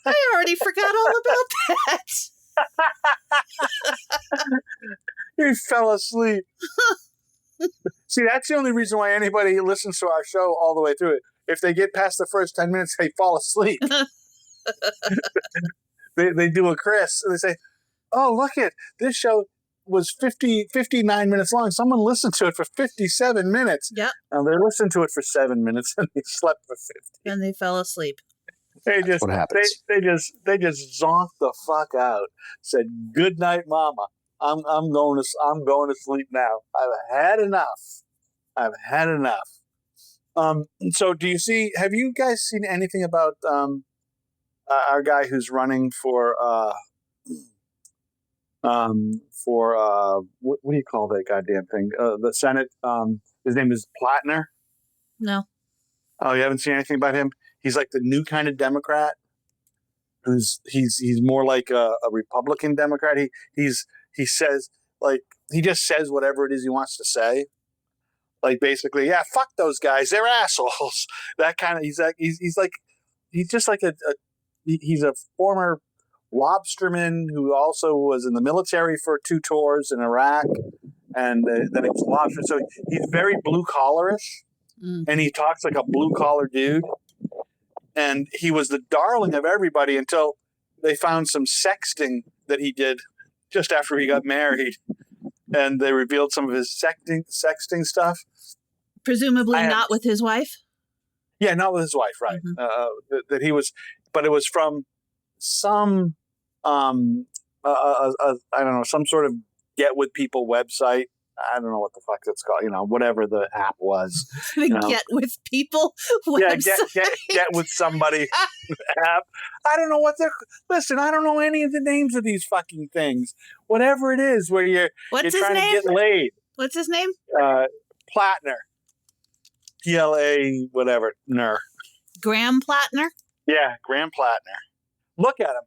I already forgot all about that. He fell asleep. See, that's the only reason why anybody listens to our show all the way through it. If they get past the first 10 minutes, they fall asleep. they do a Chris, and they say, oh, look at this show was 59 minutes long. Someone listened to it for 57 minutes. Yep. And they listened to it for 7 minutes, and they slept for 50. And they fell asleep. That's what happens. They just zonked the fuck out. Said, good night, mama. I'm going to sleep now. I've had enough. So have you guys seen anything about our guy who's running for what do you call that goddamn thing? The Senate. His name is Plattner. No. Oh, you haven't seen anything about him? He's like the new kind of Democrat. He's more like a Republican Democrat. He says, like, he just says whatever it is he wants to say. Like, basically, yeah, fuck those guys. They're assholes. That kind of, he's a former lobsterman who also was in the military for 2 tours in Iraq. And then he was a lobster. So he's very blue collarish. And he talks like a blue collar dude. And he was the darling of everybody until they found some sexting that he did just after he got married, and they revealed some of his sexting stuff. Presumably not with his wife? Yeah, not with his wife, right. Mm-hmm. That he was, but it was from some, I don't know, some sort of get with people website. I don't know what the fuck it's called, whatever the app was. Get with people website. Yeah, get with somebody app. I don't know what listen, I don't know any of the names of these fucking things. Whatever it is where you're trying to get laid. What's his name? Plattner. PLA whatever. Ner. Graham Plattner? Yeah, Graham Plattner. Look at him.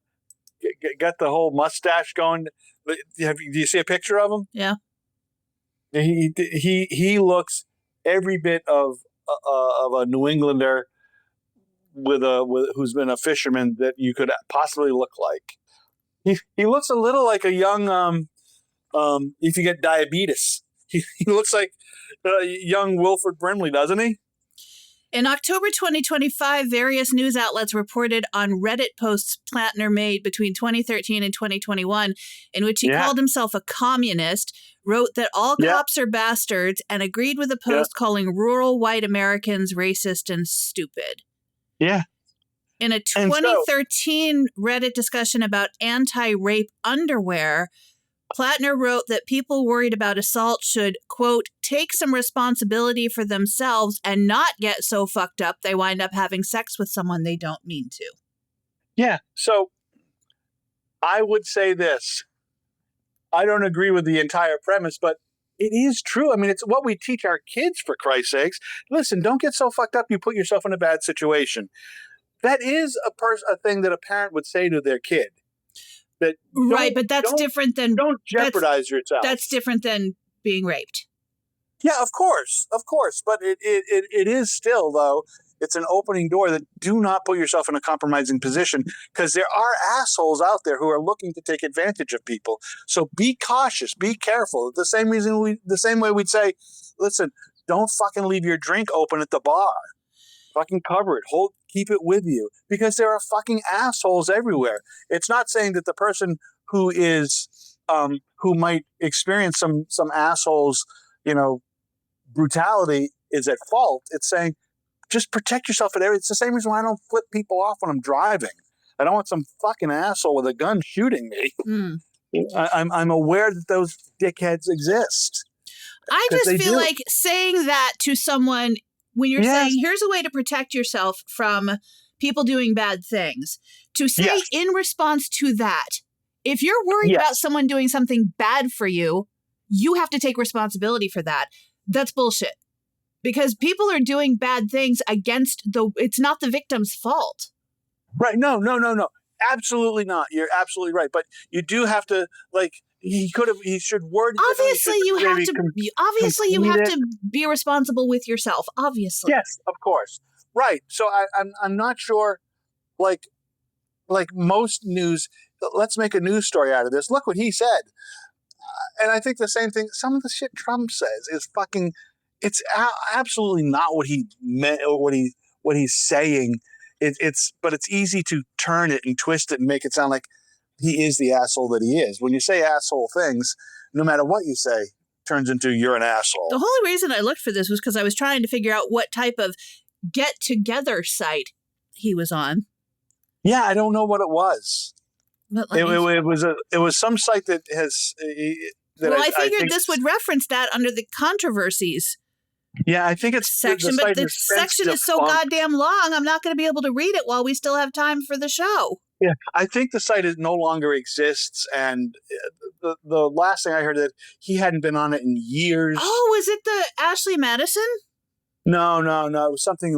Got the whole mustache going. Do you see a picture of him? Yeah. He looks every bit of a New Englander who's been a fisherman that you could possibly look like. He looks a little like a young if you get diabetes. He looks like young Wilford Brimley, doesn't he? In October 2025, various news outlets reported on Reddit posts Plattner made between 2013 and 2021, in which he called himself a communist, wrote that all cops are bastards, and agreed with a post calling rural white Americans racist and stupid. Yeah. In a 2013 Reddit discussion about anti-rape underwear, Plattner wrote that people worried about assault should, quote, take some responsibility for themselves and not get so fucked up they wind up having sex with someone they don't mean to. Yeah. So I would say this. I don't agree with the entire premise, but it is true. I mean, it's what we teach our kids, for Christ's sakes. Listen, don't get so fucked up you put yourself in a bad situation. That is a thing that a parent would say to their kid. Right, but that's different than... Don't jeopardize yourself. That's different than being raped. Yeah, of course. But it is still, though, it's an opening door that do not put yourself in a compromising position, because there are assholes out there who are looking to take advantage of people. So be cautious, be careful. The same way we'd say, listen, don't fucking leave your drink open at the bar. Fucking cover it. Keep it with you, because there are fucking assholes everywhere. It's not saying that the person who is who might experience some assholes, brutality is at fault. It's saying just protect yourself at every. It's the same reason why I don't flip people off when I'm driving. I don't want some fucking asshole with a gun shooting me. Mm. I'm aware that those dickheads exist. I just feel like saying that to someone when you're saying, here's a way to protect yourself from people doing bad things, to say in response to that, if you're worried about someone doing something bad for you, you have to take responsibility for that. That's bullshit. Because people are doing bad things it's not the victim's fault. Right. No. Absolutely not. You're absolutely right. But you do have to, he should word it. Obviously, you have to be responsible with yourself. Obviously. Yes, of course. Right. So I'm not sure, like most news, let's make a news story out of this. Look what he said. And I think the same thing, some of the shit Trump says is fucking, it's absolutely not what he meant or what he's saying. But it's easy to turn it and twist it and make it sound like he is the asshole that he is. When you say asshole things, no matter what you say, turns into you're an asshole. The whole reason I looked for this was because I was trying to figure out what type of get-together site he was on. Yeah, I don't know what it was. It was some site that has. I figured this would reference that under the controversies. Yeah, I think it's section, but the section is so goddamn long. I'm not going to be able to read it while we still have time for the show. Yeah, I think the site no longer exists, and the last thing I heard that he hadn't been on it in years. Oh, was it the Ashley Madison? No. It was something.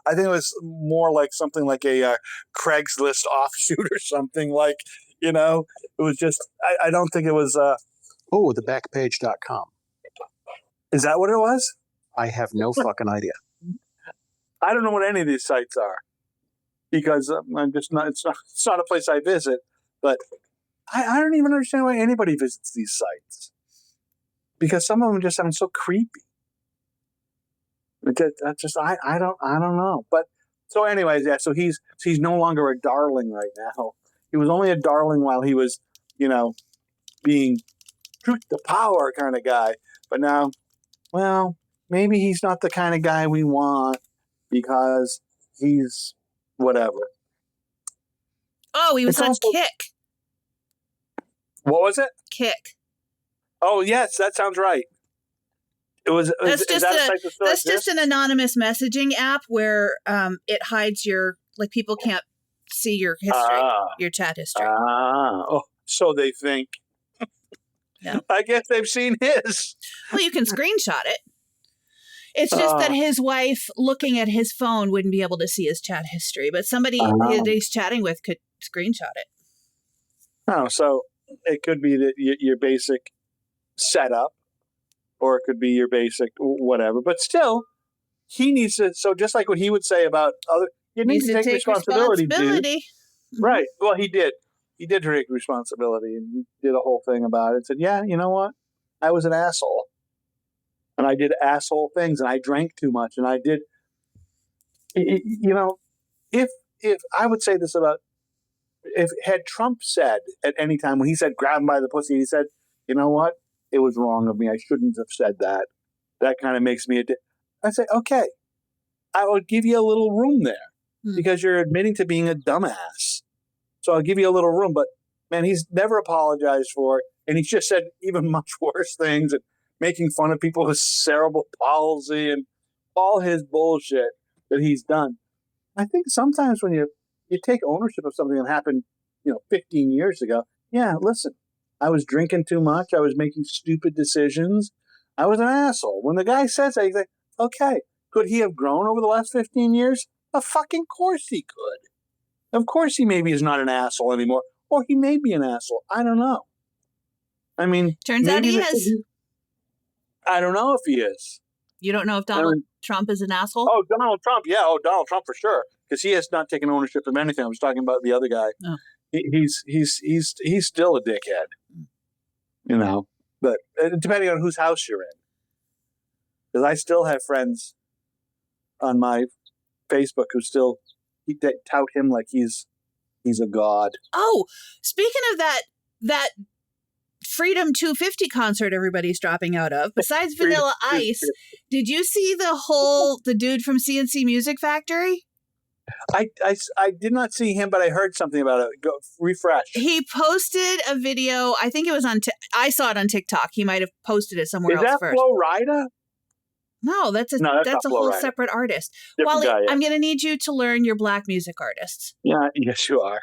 I think it was more like something like a Craigslist offshoot or something. It was just. I don't think it was. thebackpage.com. Is that what it was? I have no fucking idea. I don't know what any of these sites are, because I'm just not. It's not a place I visit. But I don't even understand why anybody visits these sites, because some of them just sound so creepy. I don't know. But so anyways, yeah. So he's no longer a darling right now. He was only a darling while he was, being truth to power kind of guy. But now, well, maybe he's not the kind of guy we want, because he's whatever. Oh, he was on Kick. What was it? Kick. Oh, yes, that sounds right. It was. That's just an anonymous messaging app where it hides people can't see your history, your chat history. So they think. Yeah. I guess they've seen his. Well, you can screenshot it. It's just that his wife looking at his phone wouldn't be able to see his chat history, but somebody that he's chatting with could screenshot it. Oh, so it could be that your basic setup, or it could be your basic whatever. But still, he needs to. So just like what he would say about other, you need to take responsibility, dude. Mm-hmm. Right. Well, he did. He did take responsibility and did a whole thing about it. Said, yeah, you know what? I was an asshole. And I did asshole things, and I drank too much, and I did You know, if I would say this about, if had Trump said at any time when he said grab him by the pussy, he said, you know what, it was wrong of me, I shouldn't have said that. That kind of makes me I'd say, okay, I would give you a little room there because you're admitting to being a dumbass. So I'll give you a little room. But man, he's never apologized for it, and he's just said even much worse things and making fun of people with cerebral palsy and all his bullshit that he's done. I think sometimes when you take ownership of something that happened, 15 years ago, yeah, listen, I was drinking too much. I was making stupid decisions. I was an asshole. When the guy says that, you think, okay, could he have grown over the last 15 years? Of fucking course he could. Of course he maybe is not an asshole anymore. Or he may be an asshole. I don't know. I mean, turns out he is. I don't know if he is. You don't know if Donald Trump is an asshole? Oh, Donald Trump. Yeah. Oh, Donald Trump for sure. Because he has not taken ownership of anything. I was talking about the other guy. Oh. He's still a dickhead. But depending on whose house you're in. Because I still have friends on my Facebook who still tout him like he's a god. Oh, speaking of that Freedom 250 concert everybody's dropping out of, besides Vanilla Ice, did you see the dude from CNC Music Factory? I did not see him, but I heard something about it. Go refresh. He posted a video. I think it was I saw it on TikTok. He might have posted it somewhere else first. Is that Flo Rida? No, that's a whole separate artist. Different Wally, guy, yeah. I'm going to need you to learn your black music artists. Yeah, yes, you are.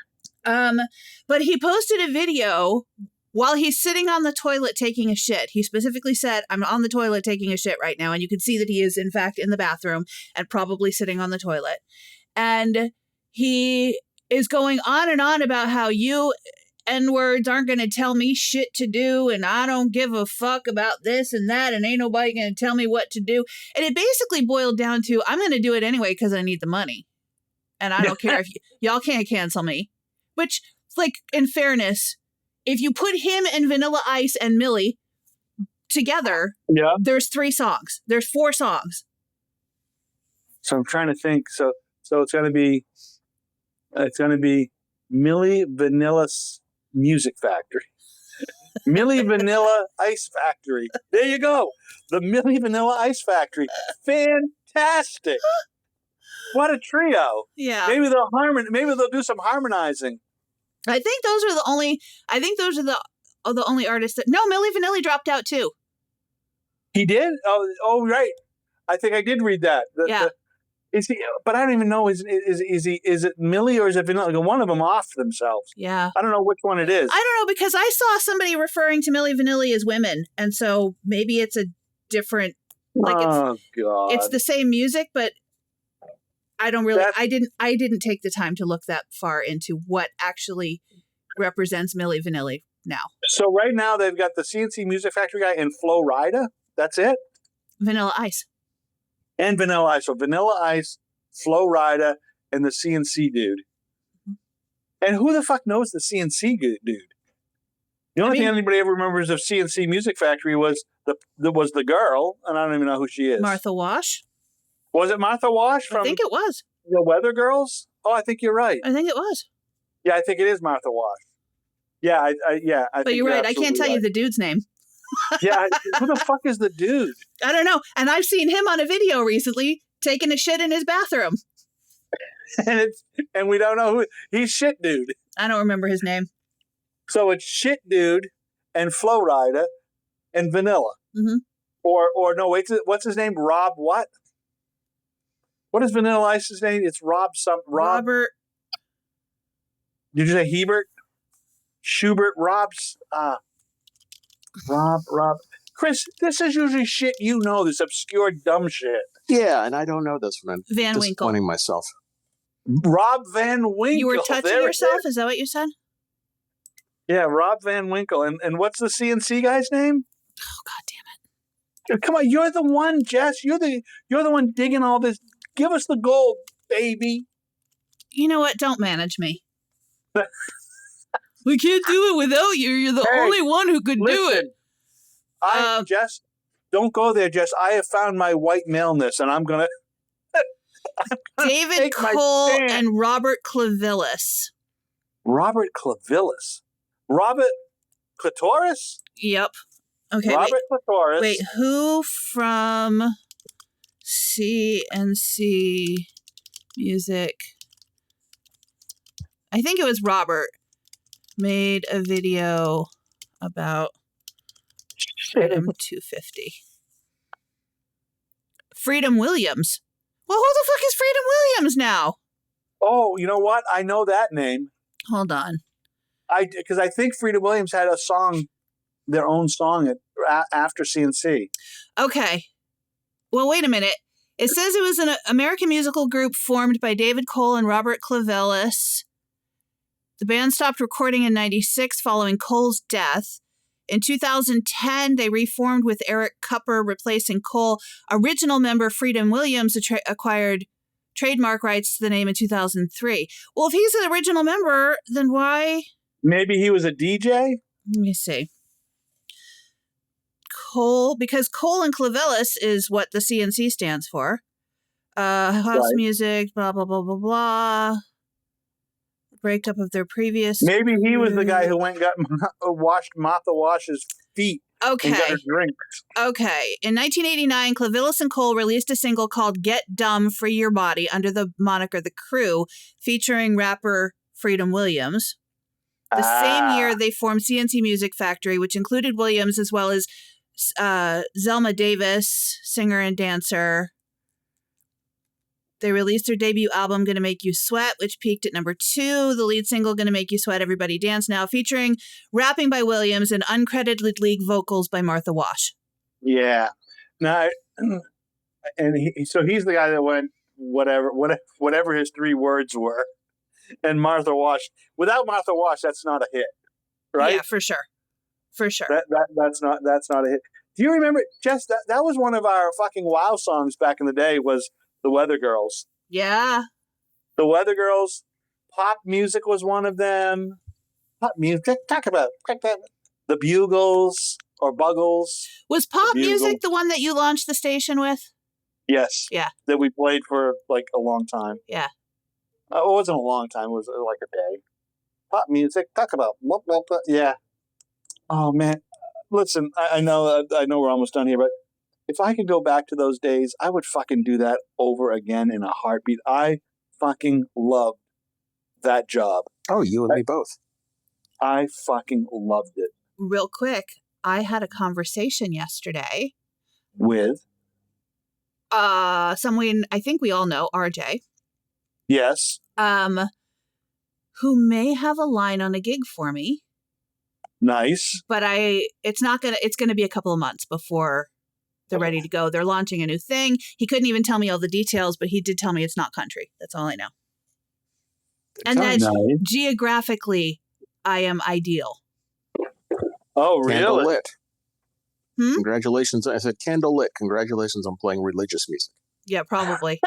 But he posted a video while he's sitting on the toilet taking a shit. He specifically said, I'm on the toilet taking a shit right now. And you can see that he is, in fact, in the bathroom and probably sitting on the toilet. And he is going on and on about how you N-words aren't going to tell me shit to do, and I don't give a fuck about this and that, and ain't nobody going to tell me what to do. And it basically boiled down to, I'm going to do it anyway because I need the money. And I don't care if y'all can't cancel me. Which, like, in fairness, if you put him and Vanilla Ice and Millie together, there's 3 songs. There's 4 songs. So I'm trying to think. So it's going to be Millie Vanilla's Music Factory. Millie Vanilla Ice Factory. There you go. The Millie Vanilla Ice Factory. Fantastic. What a trio. Yeah. Maybe they'll do some harmonizing. I think those are the only artists that... No, Millie Vanilli dropped out too. He did? Oh, right. I think I did read that. Is he? But I don't even know. Is it Millie or is it Vanilla? One of them off themselves. Yeah. I don't know which one it is. I don't know, because I saw somebody referring to Millie Vanilli as women, and so maybe it's a different. God! It's the same music, but I don't really. I didn't take the time to look that far into what actually represents Millie Vanilli now. So right now they've got the CNC Music Factory guy and Flo Rida. That's it. Vanilla Ice. And Vanilla Ice. So Vanilla Ice, Flo Rida, and the CNC dude. Mm-hmm. And who the fuck knows the CNC dude? The only thing anybody ever remembers of CNC Music Factory was the girl, and I don't even know who she is. Martha Wash. Was it Martha Wash from? I think it was. The Weather Girls? Oh, I think you're right. I think it was. Yeah, I think it is Martha Wash. Yeah, I but you're right. I can't tell you the dude's name. Yeah, who the fuck is the dude? I don't know. And I've seen him on a video recently taking a shit in his bathroom. and we don't know who he's. Shit dude. I don't remember his name. So it's Shit Dude and Flo Rida and Vanilla. Mm-hmm. Or no, wait, what's his name? Rob what? What is Vanilla Ice's name? It's Robert. Did you say Hebert? Schubert? Rob. Chris, this is usually shit this obscure dumb shit. Yeah, and I don't know this one. Van Winkle. Disappointing myself. Rob Van Winkle. You were touching yourself? Is that what you said? Yeah, Rob Van Winkle. And what's the CNC guy's name? Oh, God damn it. Come on, you're the one, Jess. You're the one digging all this. Give us the gold, baby. You know what? Don't manage me. We can't do it without you. You're the only one who could do it. Jess, don't go there, Jess. I have found my white maleness, and I'm gonna. David Take my Cole stand. and Robert Clavillis. Robert Clavillis. Robert Clitoris? Yep. Okay, Robert Clitoris. wait. Who from CNC Music? I think it was Robert. Made a video about Freedom 250. Freedom Williams. Well, who the fuck is Freedom Williams now? Oh, you know what? I know that name. Hold on. Because I think Freedom Williams had a song, their own song after CNC. Okay. Well, wait a minute. It says it was an American musical group formed by David Cole and Robert Clavillis. The band stopped recording in 96 following Cole's death. In 2010, they reformed with Eric Kupper replacing Cole. Original member Freedom Williams acquired trademark rights to the name in 2003. Well, if he's an original member, then why? Maybe he was a DJ? Let me see. Cole, because Cole and Clavillis is what the CNC stands for. House Right. music, blah, blah, blah, blah, blah. Breakup of their previous. Maybe he was the guy who went and got washed Martha Wash's feet and got Okay. her drink. Okay. In 1989, Clavillis and Cole released a single called Get Dumb, Free Your Body under the moniker The Crew, featuring rapper Freedom Williams. The same year, they formed CNC Music Factory, which included Williams as well as Zelma Davis, singer and dancer. They released their debut album, Gonna Make You Sweat, which peaked at number 2. The lead single, Gonna Make You Sweat, Everybody Dance Now, featuring rapping by Williams and uncredited lead vocals by Martha Wash. Yeah. Now, and so he's the guy that went whatever his 3 words were. And Martha Wash. Without Martha Wash, that's not a hit, right? Yeah, for sure. For sure. That's not a hit. Do you remember? Jess, that was one of our fucking wow songs back in the day. Was the Weather Girls? Yeah. The Weather Girls. Pop music was one of them. Pop music. Talk about the Bugles or Buggles. Was pop Bugle. music the one that you launched the station with? Yes. Yeah. That we played for like a long time. Yeah. It wasn't a long time. It was like a day. Pop music. Talk about. Yeah. Oh man. Listen, I know we're almost done here, but if I could go back to those days, I would fucking do that over again in a heartbeat. I fucking loved that job. Oh, you and me both. I fucking loved it. Real quick, I had a conversation yesterday. With? Someone I think we all know, RJ. Yes. Who may have a line on a gig for me. Nice. But it's gonna be a couple of months before they're ready to go. They're launching a new thing. He couldn't even tell me all the details, but he did tell me it's not country. That's all I know. And that geographically, I am ideal. Oh, Candle really? lit. Congratulations. I said candle lit. Congratulations on playing religious music. Yeah, probably.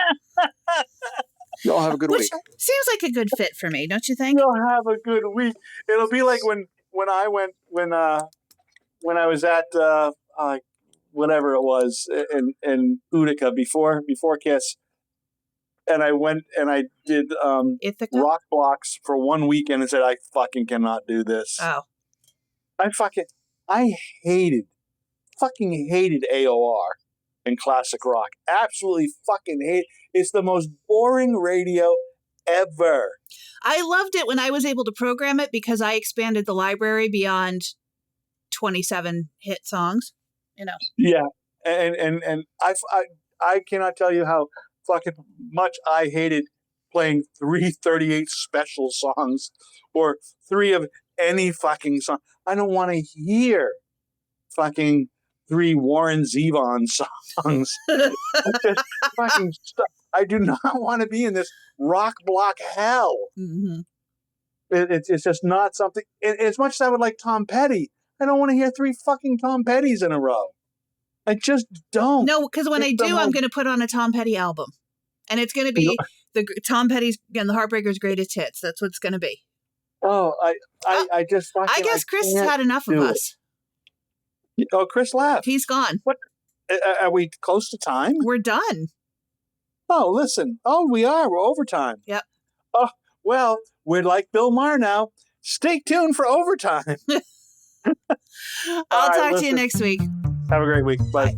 Y'all have a good week. Seems like a good fit for me, don't you think? You'll have a good week. It'll be like when I was at whatever it was in Utica before Kiss, and I went and I did Ithaca? rock blocks for 1 weekend and said I fucking cannot do this. Oh. I hated AOR and classic rock. Absolutely fucking hate. It's the most boring radio ever. I loved it when I was able to program it because I expanded the library beyond 27 hit songs. You know. Yeah, and I cannot tell you how fucking much I hated playing 338 special songs or 3 of any fucking song. I don't want to hear fucking 3 Warren Zevon songs. Just fucking stuff. I do not want to be in this rock block hell. Mm-hmm. It's just not something. As much as I would like Tom Petty, I don't want to hear 3 fucking Tom Pettys in a row. I just don't. No, because when I do, I'm going to put on a Tom Petty album. And it's going to be the Tom Petty's and the Heartbreakers' greatest hits. That's what it's going to be. Oh, I just fucking, I guess Chris has had enough of us. Oh, Chris left. He's gone. What? Are we close to time? We're done. Oh, listen. Oh, we are. We're overtime. Yep. Oh, well, we're like Bill Maher now. Stay tuned for overtime. I'll right, talk to you listen. next week. Have a great week. Bye.